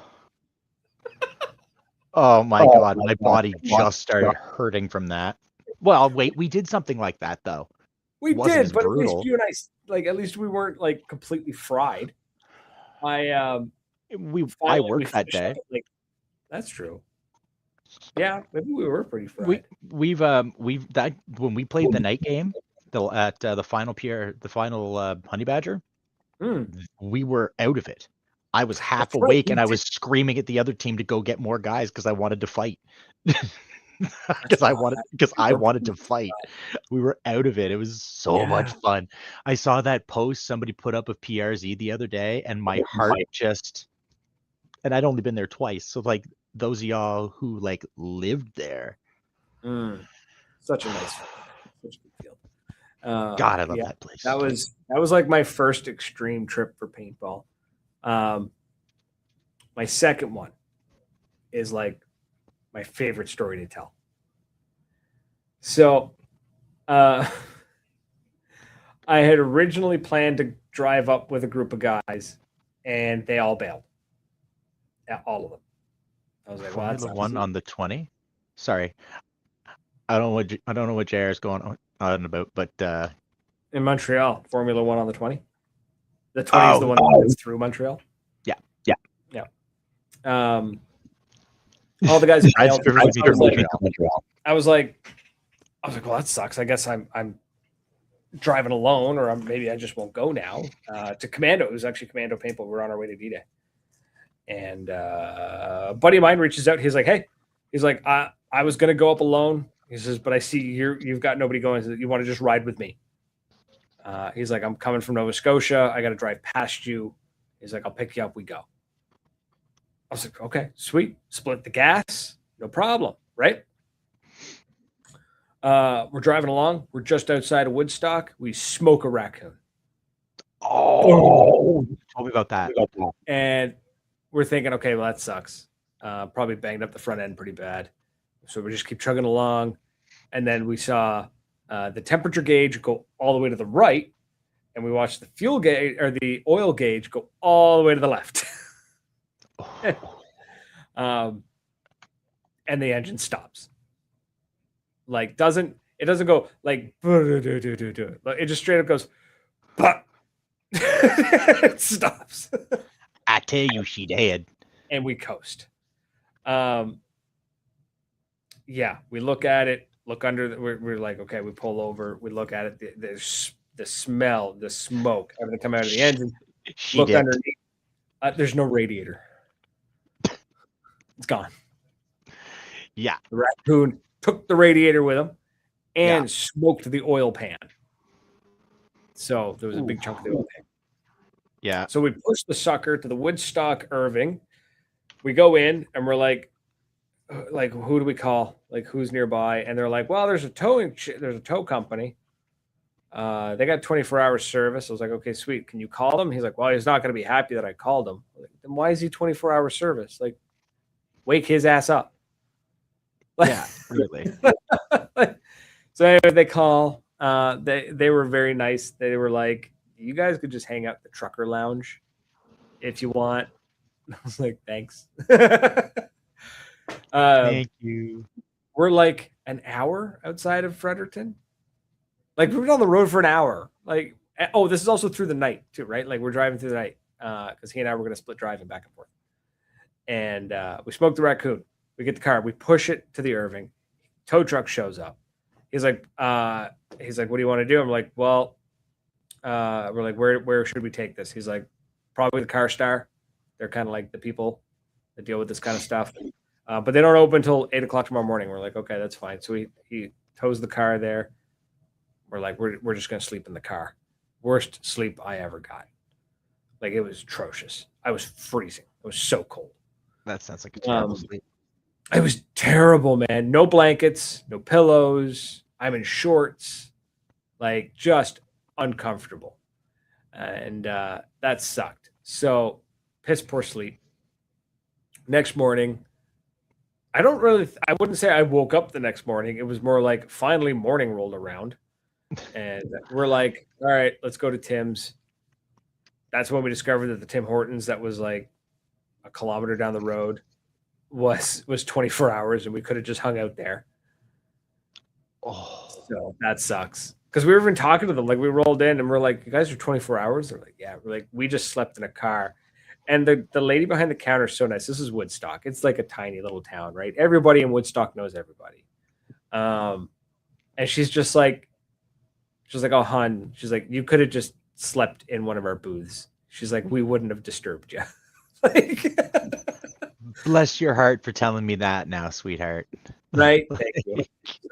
my God. My body just started hurting from that. Well, wait, we did something like that though. We did, but brutal. At least you and I, at least we weren't like completely fried. I worked that day. That's true. Yeah, maybe we were pretty fried. We've when we played the night game at the final Honey Badger, we were out of it. I was half awake and I was screaming at the other team to go get more guys because I wanted to fight. Because I wanted to fight. We were out of it. It was so much fun. I saw that post somebody put up of PRZ the other day, and my heart just. And I'd only been there twice, so like those of y'all who like lived there. Such a nice, such a good field. God, I love that place. That was like my first extreme trip for paintball. My second one is like my favorite story to tell. So, I had originally planned to drive up with a group of guys, and they all bailed. Yeah, all of them. I was like, "Well, that's one on the 20." Sorry, I don't know what JR is going on about, but in Montreal, Formula 1 on the 20. The 20 is the one that goes through Montreal. Yeah. All the guys. Brad's driven with me to Montreal. I was like, well, that sucks. I guess I'm driving alone, or maybe I just won't go now. To Commando, it was actually Commando Paintball. We're on our way to D-Day, and a buddy of mine reaches out. He's like, hey, he's like, I was gonna go up alone. He says, but I see you've got nobody going. So you want to just ride with me? He's like, I'm coming from Nova Scotia. I got to drive past you. He's like, I'll pick you up. We go. I was like, okay, sweet. Split the gas. No problem. Right? We're driving along. We're just outside of Woodstock. We smoke a raccoon. Oh, tell me about that. And we're thinking, okay, well, that sucks. Probably banged up the front end pretty bad. So we just keep chugging along. And then we saw the temperature gauge go all the way to the right. And we watched the fuel gauge or the oil gauge go all the way to the left. And the engine stops. Like it doesn't go like it just straight up goes, but it stops. I tell you, she did. And we coast. Yeah, we look at it, look under. We're like, okay, we pull over, we look at it. There's the smell, the smoke, everything coming out of the engine. Look underneath. There's no radiator. It's gone. Yeah, the raccoon took the radiator with him and smoked the oil pan. So there was a big chunk of the oil pan. Yeah. So we pushed the sucker to the Woodstock Irving. We go in and we're like, who do we call? Like, who's nearby? And they're like, well, there's a tow company. They got 24-hour service. I was like, okay, sweet. Can you call them? He's like, well, he's not going to be happy that I called him. Like, then why is he 24-hour service? Like, wake his ass up. Yeah, really. So anyway, they call. They were very nice. They were like, you guys could just hang out in the trucker lounge if you want. I was like, thanks. Thank you. We're like an hour outside of Fredericton. Like we've been on the road for an hour. Like, oh, this is also through the night too, right? Like we're driving through the night because he and I were going to split driving back and forth. And we smoked the raccoon. We get the car. We push it to the Irving. Tow truck shows up. He's like, what do you want to do? I'm like, well, we're like, where should we take this? He's like, probably the Car Star. They're kind of like the people that deal with this kind of stuff. But they don't open until 8 o'clock tomorrow morning. We're like, okay, that's fine. So he tows the car there. We're like, we're just going to sleep in the car. Worst sleep I ever got. Like, it was atrocious. I was freezing. It was so cold. That sounds like a terrible sleep. It was terrible, man. No blankets, no pillows. I'm in shorts. Like, just uncomfortable. And that sucked. So, piss poor sleep. Next morning, I wouldn't say I woke up the next morning. It was more like finally morning rolled around. And we're like, all right, let's go to Tim's. That's when we discovered that the Tim Hortons that was like a kilometer down the road was 24 hours and we could have just hung out there. Oh, so that sucks. Because we were even talking to them. Like we rolled in and we're like, you guys are 24 hours? They're like, yeah. We're like, we just slept in a car. And the lady behind the counter is so nice. This is Woodstock. It's like a tiny little town, right? Everybody in Woodstock knows everybody. And she's just like, oh, hon. She's like, you could have just slept in one of our booths. She's like, we wouldn't have disturbed you. Like, bless your heart for telling me that now, sweetheart. Right? Thank you.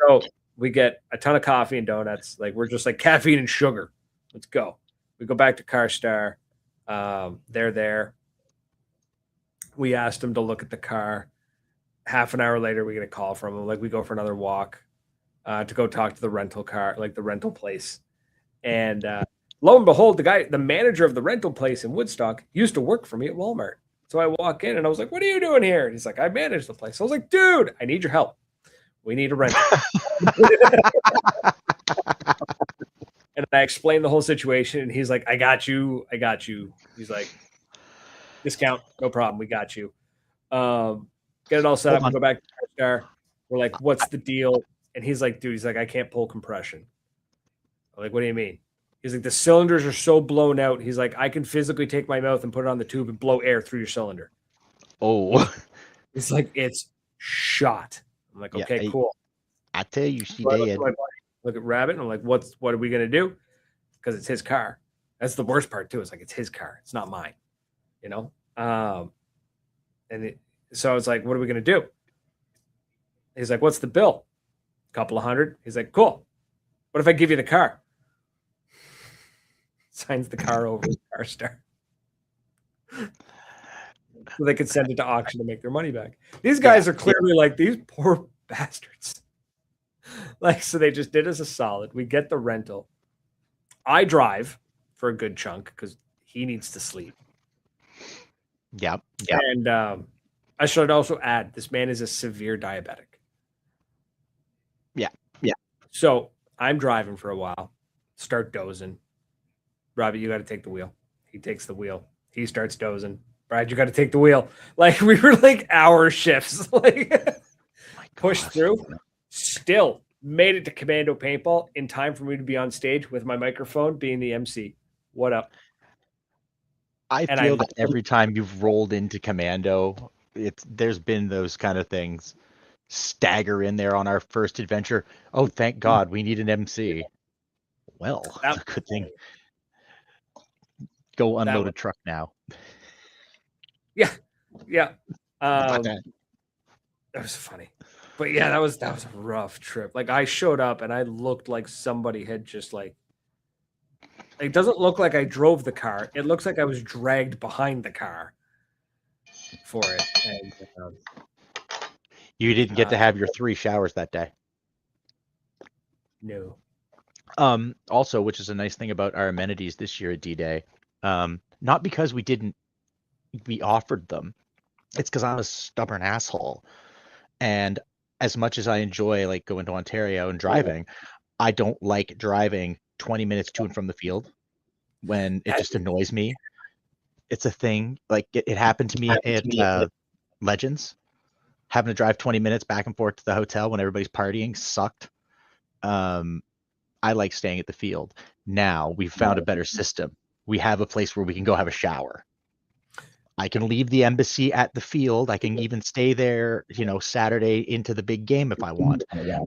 So we get a ton of coffee and donuts. Like, we're just like caffeine and sugar. Let's go. We go back to Car Star. They're there. We asked them to look at the car. Half an hour later, we get a call from them. Like, we go for another walk to go talk to the rental car, like the rental place. And lo and behold, the manager of the rental place in Woodstock used to work for me at Walmart. So I walk in and I was like, what are you doing here? And he's like, I manage the place. I was like, dude, I need your help. We need a rental. And I explained the whole situation. And he's like, I got you. He's like, discount, no problem. We got you. Get it all set up and go back to Car Star. We're like, what's the deal? And he's like, dude, I can't pull compression. I'm like, what do you mean? He's like, the cylinders are so blown out. He's like, I can physically take my mouth and put it on the tube and blow air through your cylinder. Oh. It's like, it's shot. I'm like, Yeah, okay, cool. I tell you, she So I look at did. my buddy, look at Rabbit, and I'm like, what are we gonna do? Because it's his car. That's the worst part too. It's like it's his car. It's not mine. You know. So I was like, what are we gonna do? He's like, what's the bill? A couple of hundred. He's like, cool. What if I give you the car? Signs the car over to CarStar. So they could send it to auction to make their money back. These guys are clearly like these poor bastards. Like, so they just did us a solid. We get the rental. I drive for a good chunk because he needs to sleep. Yep. And I should also add, this man is a severe diabetic. Yeah. So I'm driving for a while, start dozing. Robbie, you got to take the wheel. He takes the wheel. He starts dozing. Brad, you got to take the wheel. Like we were like hour shifts, like pushed through. Still made it to Commando Paintball in time for me to be on stage with my microphone being the MC. What up? I feel that every time you've rolled into Commando, there's been those kind of things. Stagger in there on our first adventure. Oh, thank God, we need an MC. Well, that's a good thing. Go unload a truck now. Yeah. That was funny. But yeah, that was a rough trip. Like I showed up and I looked like somebody had just like it doesn't look like I drove the car. It looks like I was dragged behind the car for it. And you didn't get to have your 3 showers that day. No. Also, which is a nice thing about our amenities this year at D-Day, not because we offered them. It's because I'm a stubborn asshole. And as much as I enjoy like going to Ontario and driving, I don't like driving 20 minutes to and from the field when it just annoys me. It's a thing. Like it happened to me at Legends. Having to drive 20 minutes back and forth to the hotel when everybody's partying sucked. I like staying at the field. Now we've found a better system. We have a place where we can go have a shower. I can leave the embassy at the field. I can even stay there, Saturday into the big game if I want.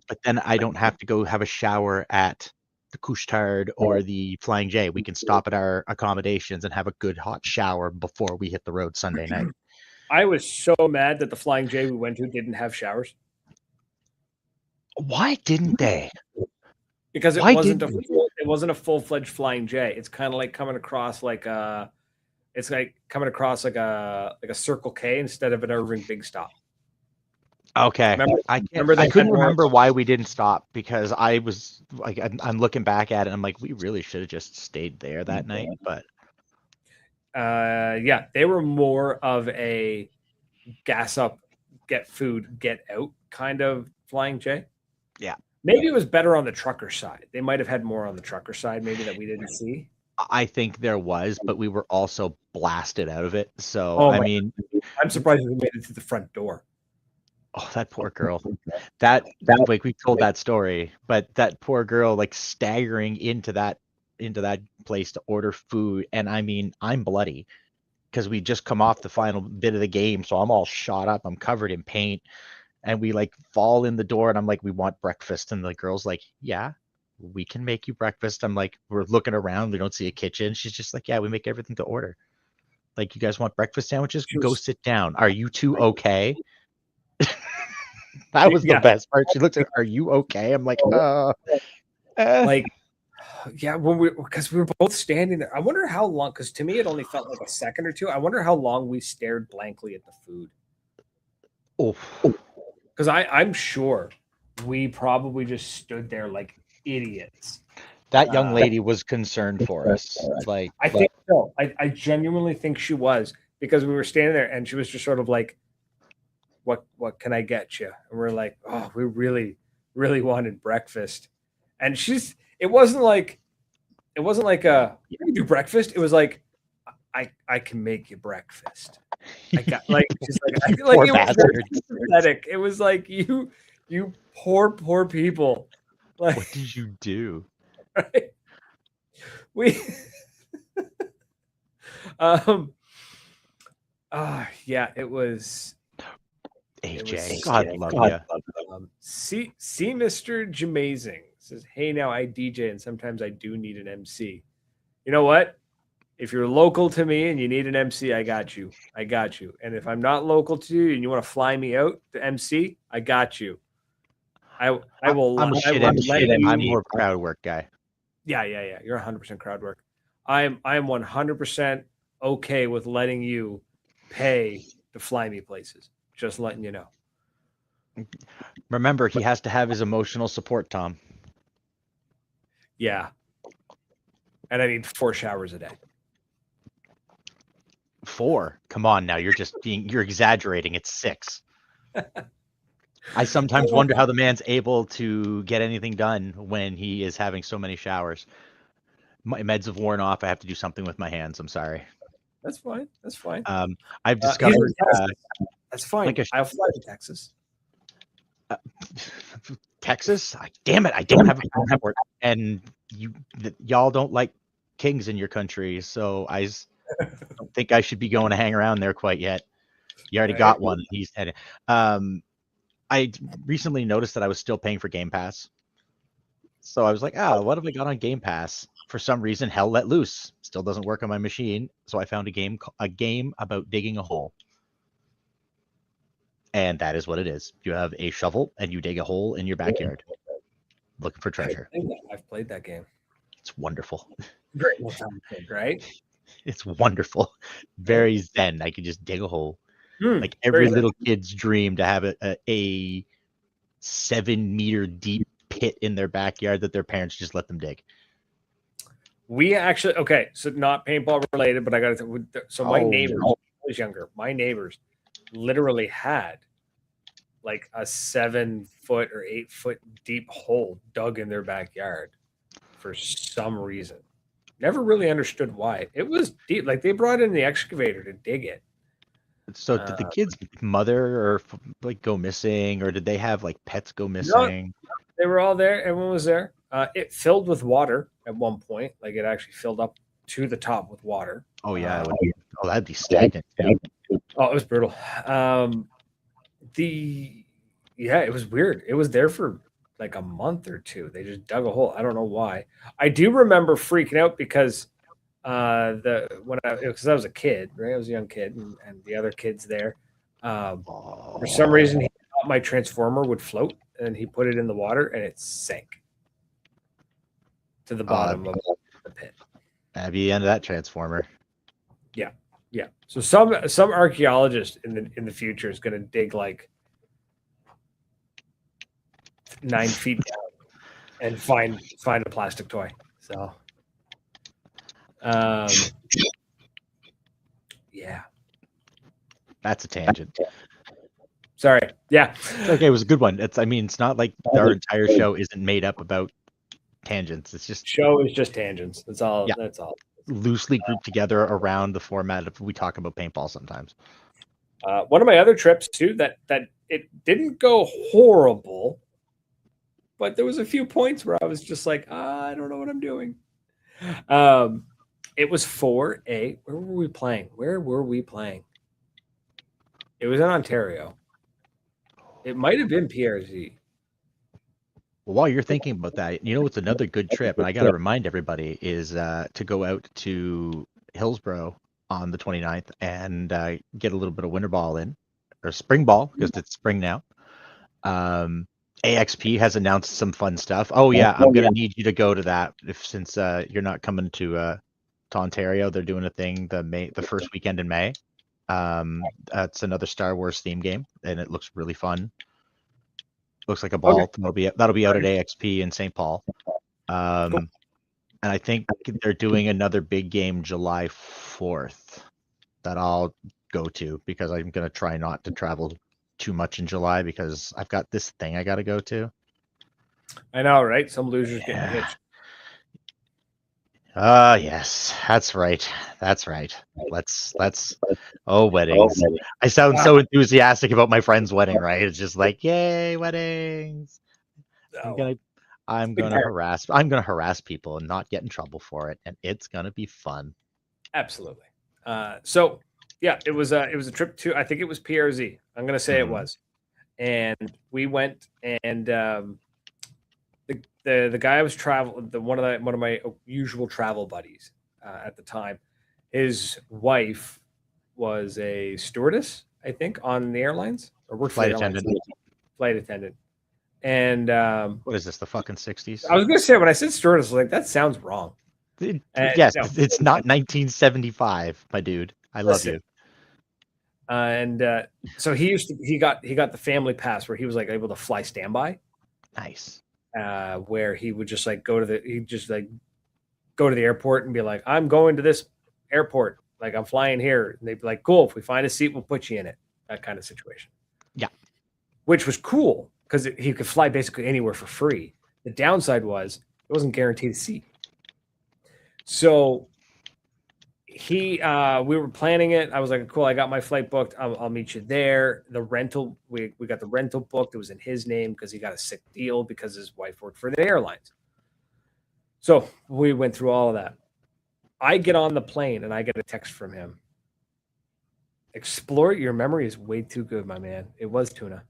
But then I don't have to go have a shower at the Couche-Tard or the Flying J. We can stop at our accommodations and have a good hot shower before we hit the road Sunday night. I was so mad that the Flying J we went to didn't have showers. Why didn't they? Because it wasn't a full-fledged Flying J. It's kind of like coming across like a Circle K instead of an Irving Big Stop. Okay. I couldn't remember why we didn't stop because I was like, I'm looking back at it. I'm like, we really should have just stayed there that night. But yeah, they were more of a gas up, get food, get out kind of Flying J. Yeah. Maybe it was better on the trucker side. They might have had more on the trucker side, maybe that we didn't see. I think there was, but we were also blasted out of it. So, I'm surprised we made it to the front door. Oh, that poor girl. That like we told that story, but that poor girl like staggering into that place to order food, and I'm bloody because we just come off the final bit of the game, so I'm all shot up, I'm covered in paint, and we like fall in the door, and I'm like, we want breakfast, and the girl's like, yeah, we can make you breakfast. I'm like, we're looking around, we don't see a kitchen. She's just like, yeah, we make everything to order. Like, you guys want breakfast sandwiches? Go sit down. Are you two okay? That was the best part. She looked at, are you okay? I'm like, like, yeah, because we were both standing there. I wonder how long, because to me it only felt like a second or two. I wonder how long we stared blankly at the food. Oh, because I'm sure we probably just stood there like idiots. That young lady was concerned for us. Like, I think so. I genuinely think she was, because we were standing there and she was just sort of like, what can I get you? And we're like, oh, we really, really wanted breakfast. And it wasn't like you can do breakfast. It was like, I can make you breakfast. I got like, she's like, it was very sympathetic. It was like, you poor people. Like, what did you do? Right? Yeah, it was. AJ, God love you. See, Mr. Jamazing says, "Hey, now I DJ and sometimes I do need an MC. You know what? If you're local to me and you need an MC, I got you. I got you. And if I'm not local to you and you want to fly me out to MC, I got you. I will. I'm a shit MC. I'm more of a crowd work guy. Yeah. You're 100% crowd work. I am 100% okay with letting you pay to fly me places. Just letting you know. Remember, he has to have his emotional support, Tom. Yeah. And I need 4 showers a day. 4? Come on now, you're exaggerating. It's 6. I sometimes wonder how the man's able to get anything done when he is having so many showers. My meds have worn off. I have to do something with my hands. I'm sorry. That's fine. That's fine. I've discovered that's fine. I'll fly to Texas. Texas? Damn it! I don't have a network, and y'all don't like kings in your country, so I don't think I should be going to hang around there quite yet. You already got one. He's headed. I recently noticed that I was still paying for Game Pass, so I was like, what have I got on Game Pass? For some reason, Hell Let Loose still doesn't work on my machine, so I found a game about digging a hole. And that is what it is. You have a shovel and you dig a hole in your backyard looking for treasure. I've played that game. It's wonderful. Great, right? It's wonderful. Very zen. I could just dig a hole. Like every little kid's dream to have a 7-meter deep pit in their backyard that their parents just let them dig. We actually, so not paintball related, but I got to, so my neighbors, when I was younger, my neighbors literally had like a 7-foot or 8-foot deep hole dug in their backyard for some reason. Never really understood why. It was deep. Like they brought in the excavator to dig it. So did the kid's mother or like go missing, or did they have like pets go missing? No, they were all there. Everyone was there. It filled with water at one point. Like it actually filled up to the top with water. Oh yeah. That'd be stagnant. Oh, it was brutal. It was weird. It was there for like a month or 2. They just dug a hole. I don't know why. I do remember freaking out because because I was a kid, right? I was a young kid, and the other kids there. For some reason, he thought my transformer would float, and he put it in the water, and it sank to the bottom of the pit. That'd be the end of that transformer. Yeah. So some archaeologist in the future is going to dig like 9 feet down and find a plastic toy. So, yeah. That's a tangent. Sorry. Yeah. Okay, it was a good one. It's not like our entire show isn't made up about tangents. It's just show is just tangents. That's all. Yeah. That's all. Loosely grouped together around the format of we talk about paintball sometimes. One of my other trips too that it didn't go horrible, but there was a few points where I was just like, I don't know what I'm doing. It was for where were we playing? It was in Ontario. It might have been PRZ. Well, while you're thinking about that, what's another good trip, and I got to remind everybody, is to go out to Hillsborough on the 29th and get a little bit of winter ball in, or spring ball, because it's spring now. AXP has announced some fun stuff. Oh, yeah, I'm going to need you to go to that since you're not coming to Ontario. They're doing a thing the first weekend in May. It's another Star Wars theme game, and it looks really fun. Looks like a ball. Okay. That'll be out at AXP in St. Paul. Cool. And I think they're doing another big game July 4th that I'll go to, because I'm going to try not to travel too much in July because I've got this thing I got to go to. I know, right? Some losers getting hitched. Yes, that's right. Let's weddings. I sound so enthusiastic about my friend's wedding, right? It's just like, yay, weddings. I'm gonna harass people and not get in trouble for it, and it's gonna be fun. Absolutely. So yeah, it was a trip to, I think it was PRZ. I'm gonna say it was. and we went and the guy I was traveling, one of my usual travel buddies at the time, his wife was a stewardess, I think, on the airlines or worked for Flight the airlines. attendant. Flight attendant. And What is this? The fucking 60s? I was going to say when I said stewardess, I was like, that sounds wrong. Yes, no. it's not 1975, my dude. I love you. So he got the family pass where he was like able to fly standby. Nice. Where he would just like go to the airport and be like, I'm going to this airport, like I'm flying here, and they'd be like, cool, if we find a seat, we'll put you in it. That kind of situation. Yeah. Which was cool because he could fly basically anywhere for free. The downside was it wasn't guaranteed a seat. So we were planning it. I was like, cool, I got my flight booked. I'll meet you there. The rental, we got the rental booked. It was in his name because he got a sick deal because his wife worked for the airlines. So we went through all of that. I get on the plane and I get a text from him. Explore, your memory is way too good, my man. It was Tuna.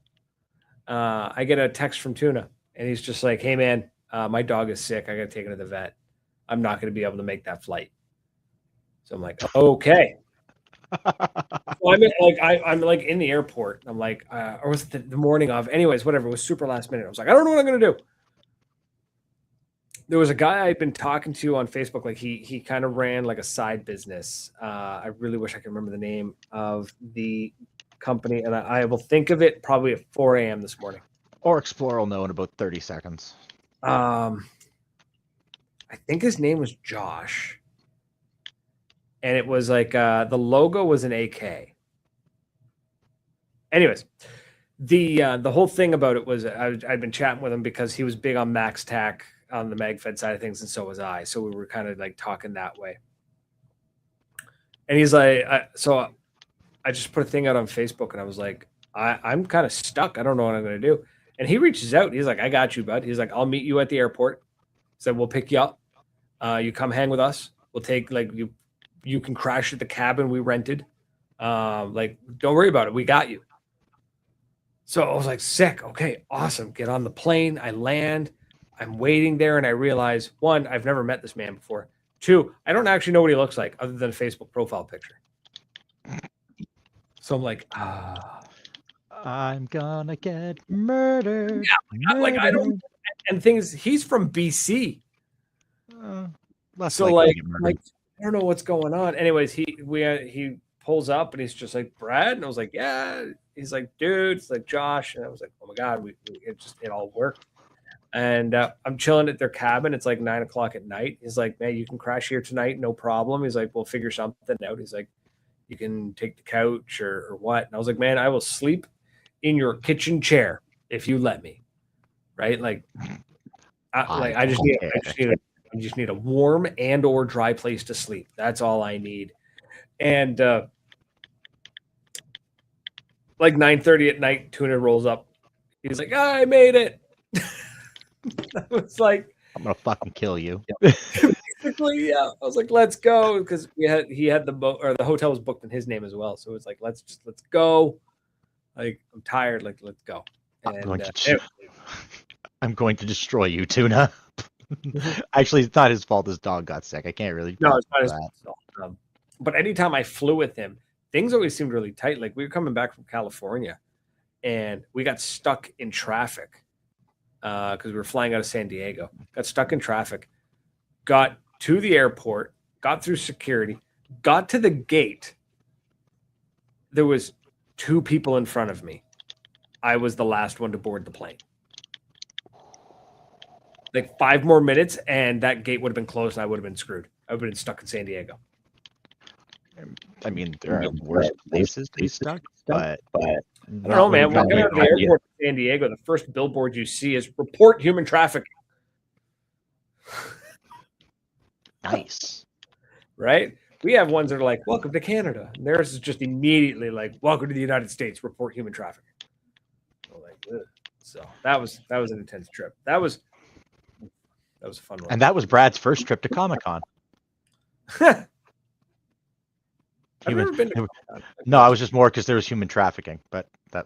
I get a text from Tuna and he's just like, hey man, my dog is sick. I got to take him to the vet. I'm not going to be able to make that flight. So I'm like, okay. So I'm like in the airport. I'm like, or was it the morning of? Anyways, whatever. It was super last minute. I was like, I don't know what I'm going to do. There was a guy I'd been talking to on Facebook. Like he kind of ran like a side business. I really wish I could remember the name of the company, and I will think of it probably at 4 a.m. this morning. Or Explorer will know in about 30 seconds. I think his name was Josh. And it was like the logo was an AK. Anyways, the whole thing about it was I'd been chatting with him because he was big on Max Tac on the MagFed side of things, and so was I. So we were kind of like talking that way. And he's like, so I just put a thing out on Facebook, and I was like, I'm kind of stuck. I don't know what I'm going to do. And he reaches out. He's like, I got you, bud. He's like, I'll meet you at the airport. So we'll pick you up. You come hang with us. We'll take like you can crash at the cabin we rented. Like, don't worry about it. We got you. So I was like, sick. Okay, awesome. Get on the plane. I land. I'm waiting there, and I realize, one, I've never met this man before. Two, I don't actually know what he looks like other than a Facebook profile picture. So I'm like, I'm gonna get murdered. Yeah, like I don't. And things, he's from BC. So like I don't know what's going on. Anyways, he pulls up and he's just like, Brad, and I was like, yeah. He's like, dude, it's like Josh, and I was like, oh my god, it all worked. And I'm chilling at their cabin. It's like 9 o'clock at night. He's like, man, you can crash here tonight, no problem. He's like, we'll figure something out. He's like, you can take the couch or what. And I was like, man, I will sleep in your kitchen chair if you let me. Right? Like, I just need a warm and or dry place to sleep. That's all I need. And like 9:30 at night, Tuna rolls up. He's like, I made it. I was like, I'm gonna fucking kill you. Basically, yeah. I was like, let's go, because he had the boat, or the hotel was booked in his name as well. So it's like, let's go. Like, I'm tired. Like, let's go. And I'm going to destroy you, Tuna. Actually, it's not his fault. His dog got sick. I can't really. No, it's not his fault. But anytime I flew with him, things always seemed really tight. Like, we were coming back from California, and we got stuck in traffic because we were flying out of San Diego. Got stuck in traffic. Got to the airport. Got through security. Got to the gate. There was 2 people in front of me. I was the last one to board the plane. Like 5 more minutes, and that gate would have been closed, and I would have been screwed. I would have been stuck in San Diego. I mean, there are worse places to be stuck, but I don't know, man. Walking out of the airport in San Diego, the first billboard you see is report human trafficking. Nice. Right? We have ones that are like, welcome to Canada. And theirs is just immediately like, welcome to the United States, report human trafficking. So that was an intense trip. That was a fun one. And that was Brad's first trip to Comic-Con. I've never been to Comic-Con. No, I was just more because there was human trafficking, but that.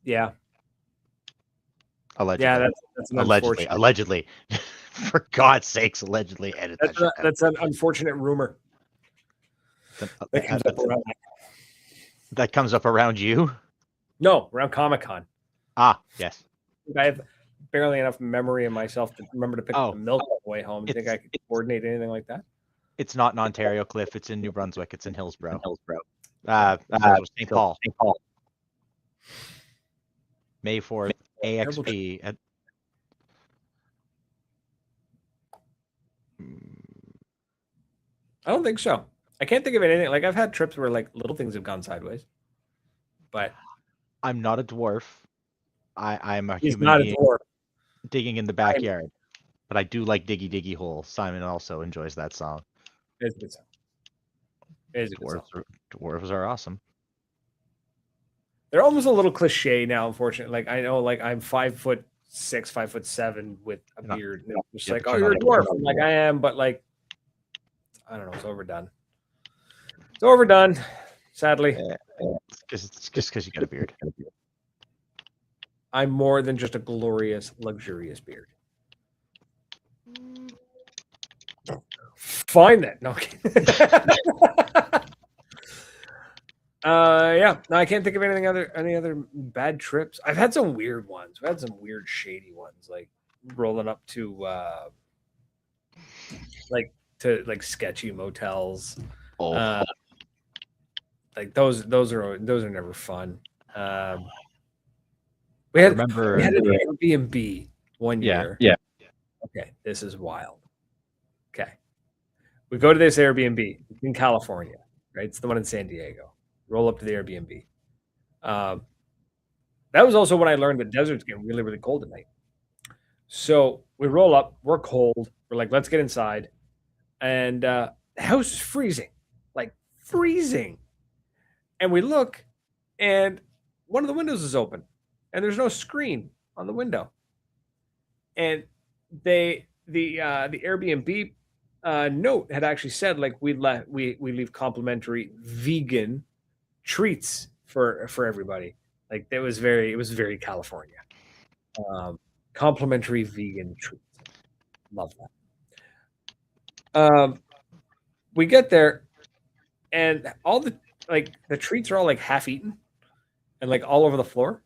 Yeah. Allegedly. Yeah, that's an allegedly. unfortunate. Allegedly. For God's sakes, allegedly edit that shit out. That's an unfortunate rumor that comes up around. That comes up around you? No, around Comic-Con. Ah, yes. I have barely enough memory in myself to remember to pick up the milk on the way home. Do you think I could coordinate anything like that? It's not in Ontario, Cliff. It's in New Brunswick. It's in Hillsborough. St. Paul. May 4th, AXP. I don't think so. I can't think of anything. Like I've had trips where like little things have gone sideways, but I'm not a dwarf. I'm a he's human not being a dwarf. digging in the backyard. But I do like Diggy Diggy Hole. Simon also enjoys that song. It's a good song. It's a good song. Dwarves are awesome. They're almost a little cliche now, unfortunately. Like I know, like I'm 5'6", 5'7" with a beard. And it's just like, oh, you're a dwarf. I'm like, I am, but like, I don't know. It's overdone. It's overdone, sadly. It's just because you got a beard. I'm more than just a glorious, luxurious beard. Fine then. No. Yeah. No, I can't think of any other bad trips. I've had some weird ones. I've had some weird, shady ones, like rolling up to like sketchy motels. Oh. Like those are never fun. We had an Airbnb one year. Yeah. Okay, this is wild. Okay. We go to this Airbnb in California, right? It's the one in San Diego. Roll up to the Airbnb. That was also when I learned that deserts get really, really cold at night. So we roll up, we're cold. We're like, let's get inside. And the house is freezing, like freezing. And we look, and one of the windows is open, and there's no screen on the window. And the Airbnb note had actually said like we leave complimentary vegan treats for everybody. Like it was very California. Complimentary vegan treats. Love that. We get there, and all the treats are all like half eaten and like all over the floor.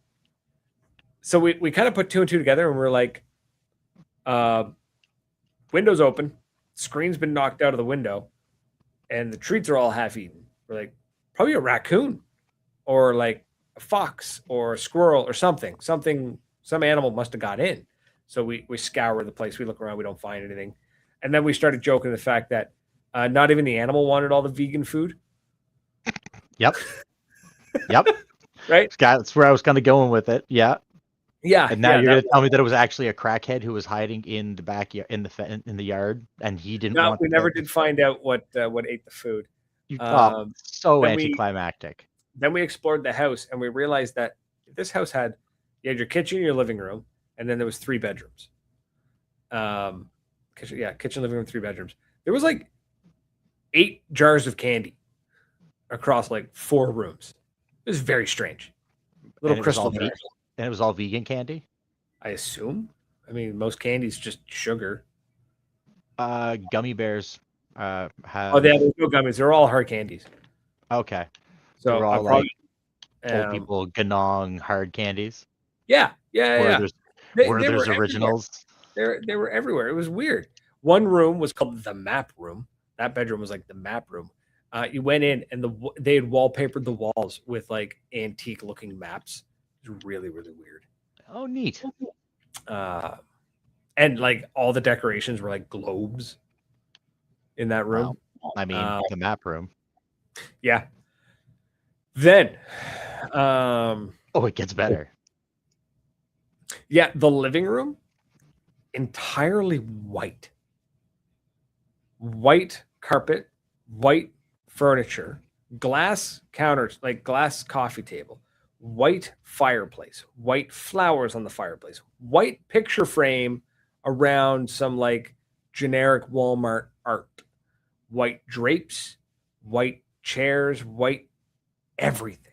So we kind of put two and two together, and we're like, windows open, screen's been knocked out of the window, and the treats are all half eaten. We're like, probably a raccoon or like a fox or a squirrel or something. Some animal must have got in. So we scour the place. We look around. We don't find anything. And then we started joking the fact that not even the animal wanted all the vegan food. Yep. Right? That's where I was kind of going with it. Yeah. Yeah. And now you're going to tell me that it was actually a crackhead who was hiding in the backyard, in the yard, and he didn't want. We never did find out what ate the food. So anticlimactic. Then we explored the house, and we realized that this house had your kitchen, your living room, and then there was 3 bedrooms. Kitchen, living room, 3 bedrooms. There was like 8 jars of candy across like 4 rooms. It was very strange. Little crystal jars. And it was all vegan candy? I assume. I mean, most candy's just sugar. Gummy bears have... Oh, there's no gummies. They're all hard candies. Okay. So they're all like old people Ganong hard candies? Yeah. There's originals? They were everywhere. It was weird. One room was called the map room. That bedroom was like the map room. You went in, and they had wallpapered the walls with like antique looking maps. It was really, really weird. Oh, neat. And like all the decorations were like globes in that room. Wow. I mean, the map room. Yeah. Then, it gets better. Yeah, the living room, entirely white. White carpet, white furniture, glass counters, like glass coffee table, white fireplace, white flowers on the fireplace, white picture frame around some like generic Walmart art, white drapes, white chairs, white everything.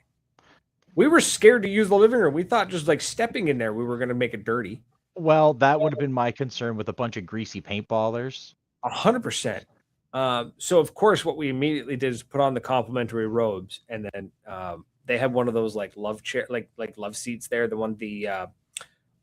We were scared to use the living room. We thought just like stepping in there, we were going to make it dirty. Well, that would have been my concern with a bunch of greasy paintballers. 100%. So of course, what we immediately did is put on the complimentary robes, and then they had one of those like love chair, like love seats there. The one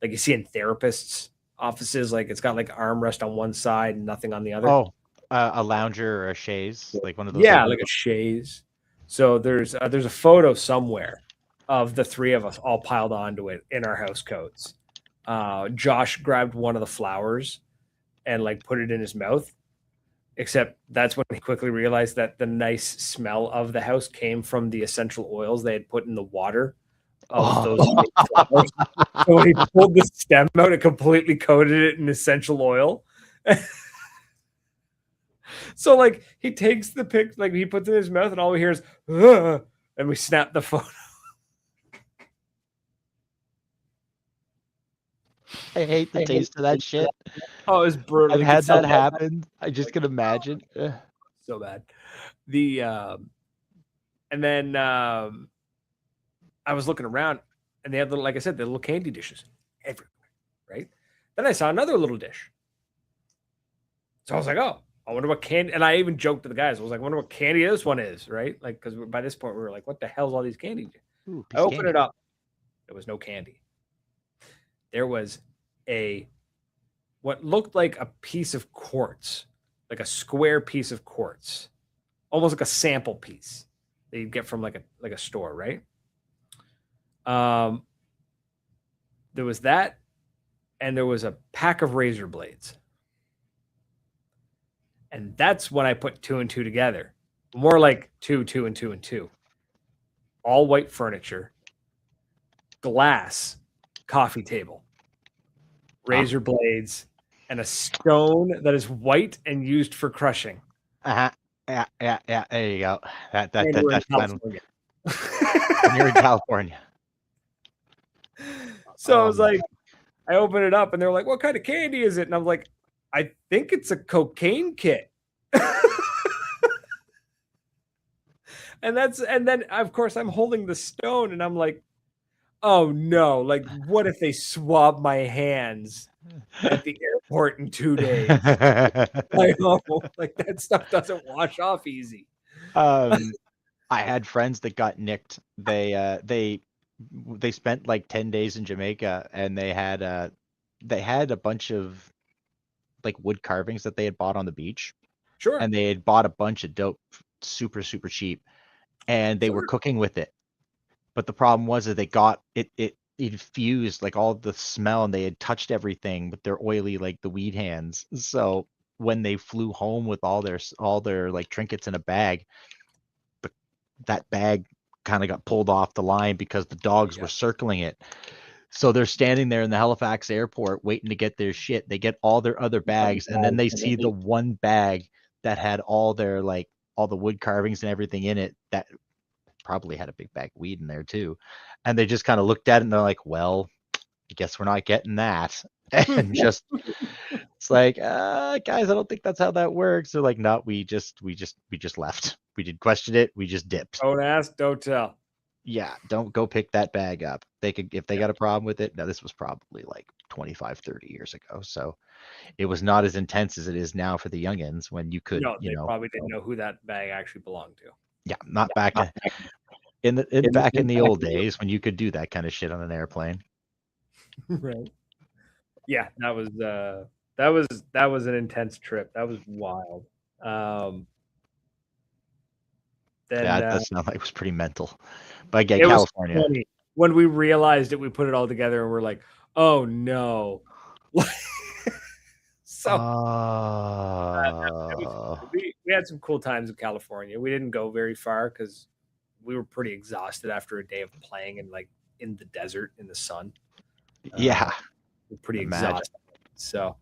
like you see in therapists' offices, like it's got like armrest on one side and nothing on the other. Oh, a lounger or a chaise, like one of those. Yeah, like a chaise. So there's a photo somewhere of the three of us all piled onto it in our house coats. Josh grabbed one of the flowers and like put it in his mouth. Except that's when he quickly realized that the nice smell of the house came from the essential oils they had put in the water of those flowers. So when he pulled the stem out, it completely coated it in essential oil. So like he takes the pic, like he puts it in his mouth, and all we hear is, ugh, and we snap the photo. I hate the taste of that shit. Oh, it's brutal. I've had that happen. I just can imagine. So bad. The and then I was looking around, and they had little, like I said, the little candy dishes everywhere, right? Then I saw another little dish. So I was like, oh, I wonder what candy. And I even joked to the guys. I was like, I wonder what candy this one is, right? Like, because by this point we were like, what the hell's all these candy? Ooh, I opened it up. There was no candy. There was what looked like a piece of quartz, like a square piece of quartz, almost like a sample piece that you get from like a store, right? There was that, and there was a pack of razor blades. And that's when I put 2 and 2 together. More like 2, 2, and 2 and 2. All white furniture, glass, coffee table, razor blades, and a stone that is white and used for crushing. Yeah. There you go. That's California. You're in California. So I was like, I opened it up, and they're like, "What kind of candy is it?" And I'm like, I think it's a cocaine kit. And then of course I'm holding the stone, and I'm like, oh no, like what if they swab my hands at the airport in 2 days? I know, like that stuff doesn't wash off easy. I had friends that got nicked. They spent like 10 days in Jamaica, and they had a bunch of like wood carvings that they had bought on the beach. Sure. And they had bought a bunch of dope super cheap, and they were cooking with it. But the problem was that they got it infused like all the smell, and they had touched everything with their oily, like the weed hands. So when they flew home with all their like trinkets in a bag, that bag kind of got pulled off the line because the dogs were circling it. So they're standing there in the Halifax airport waiting to get their shit. They get all their other bags, and then they see the one bag that had all the wood carvings and everything in it that probably had a big bag of weed in there too. And they just kind of looked at it, and they're like, well, I guess we're not getting that. And just, it's like, guys, I don't think that's how that works. They're like, no, we just left. We didn't question it. We just dipped. Don't ask, don't tell. Yeah, don't go pick that bag up. They could, if they got a problem with it. Now, this was probably like 25, 30 years ago. So it was not as intense as it is now for the youngins, when you could, they probably didn't know who that bag actually belonged to. Yeah, not back in the old days when you could do that kind of shit on an airplane. Right. Yeah, that was an intense trip. That was wild. Then, that sounded like it was pretty mental. But again, California. When we realized it, we put it all together, and we're like, oh no. So we had some cool times in California. We didn't go very far because we were pretty exhausted after a day of playing and like in the desert in the sun. Yeah, we're pretty exhausted. So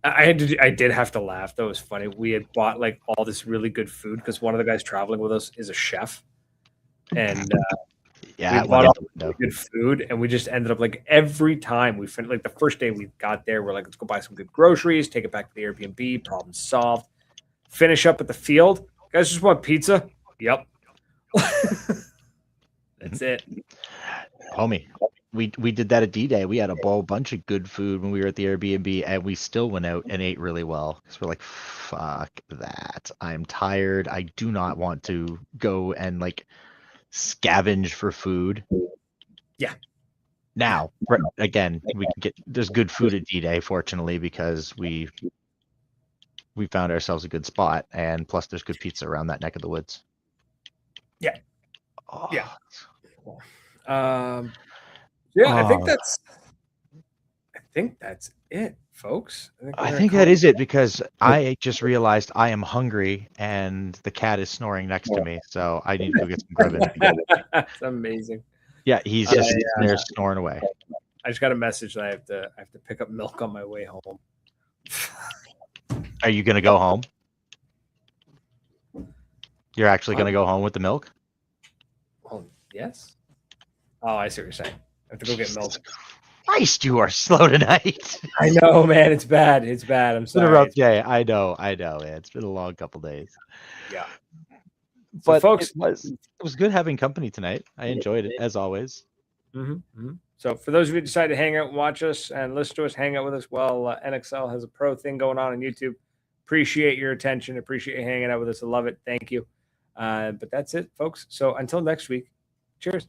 I did have to laugh. That was funny. We had bought like all this really good food because one of the guys traveling with us is a chef, and we bought all this good food, and we just ended up like every time we finished, like the first day we got there, we're like, let's go buy some good groceries, take it back to the Airbnb, problem solved. Finish up at the field. Guys just want pizza. Yep. That's it. Homie, we did that at D-Day. We had a whole bunch of good food when we were at the Airbnb, and we still went out and ate really well. Because we're like, fuck that. I'm tired. I do not want to go and like scavenge for food. Yeah. Now, again, we can get there's good food at D-Day, fortunately, because we found ourselves a good spot, and plus there's good pizza around that neck of the woods. Yeah. Oh. Yeah. Yeah, I think that's it, folks. I think that is it, because I just realized I am hungry and the cat is snoring next to me, so I need to go get some grub. That's amazing. Yeah, he's just sitting there snoring away. I just got a message that I have to pick up milk on my way home. Are you gonna go home? You're actually gonna go home with the milk? Oh, yes. Oh, I see what you're saying. I have to go get milk. Christ, you are slow tonight. I know, man. It's bad. It's bad. I'm sorry. It's been a rough day. I know. Man. It's been a long couple days. Yeah. But so, folks, it was good having company tonight. I enjoyed it, as always. So for those of you who decide to hang out and watch us and listen to us, hang out with us while NXL has a pro thing going on YouTube. Appreciate your attention. Appreciate you hanging out with us. I love it. Thank you. But that's it, folks. So until next week, cheers.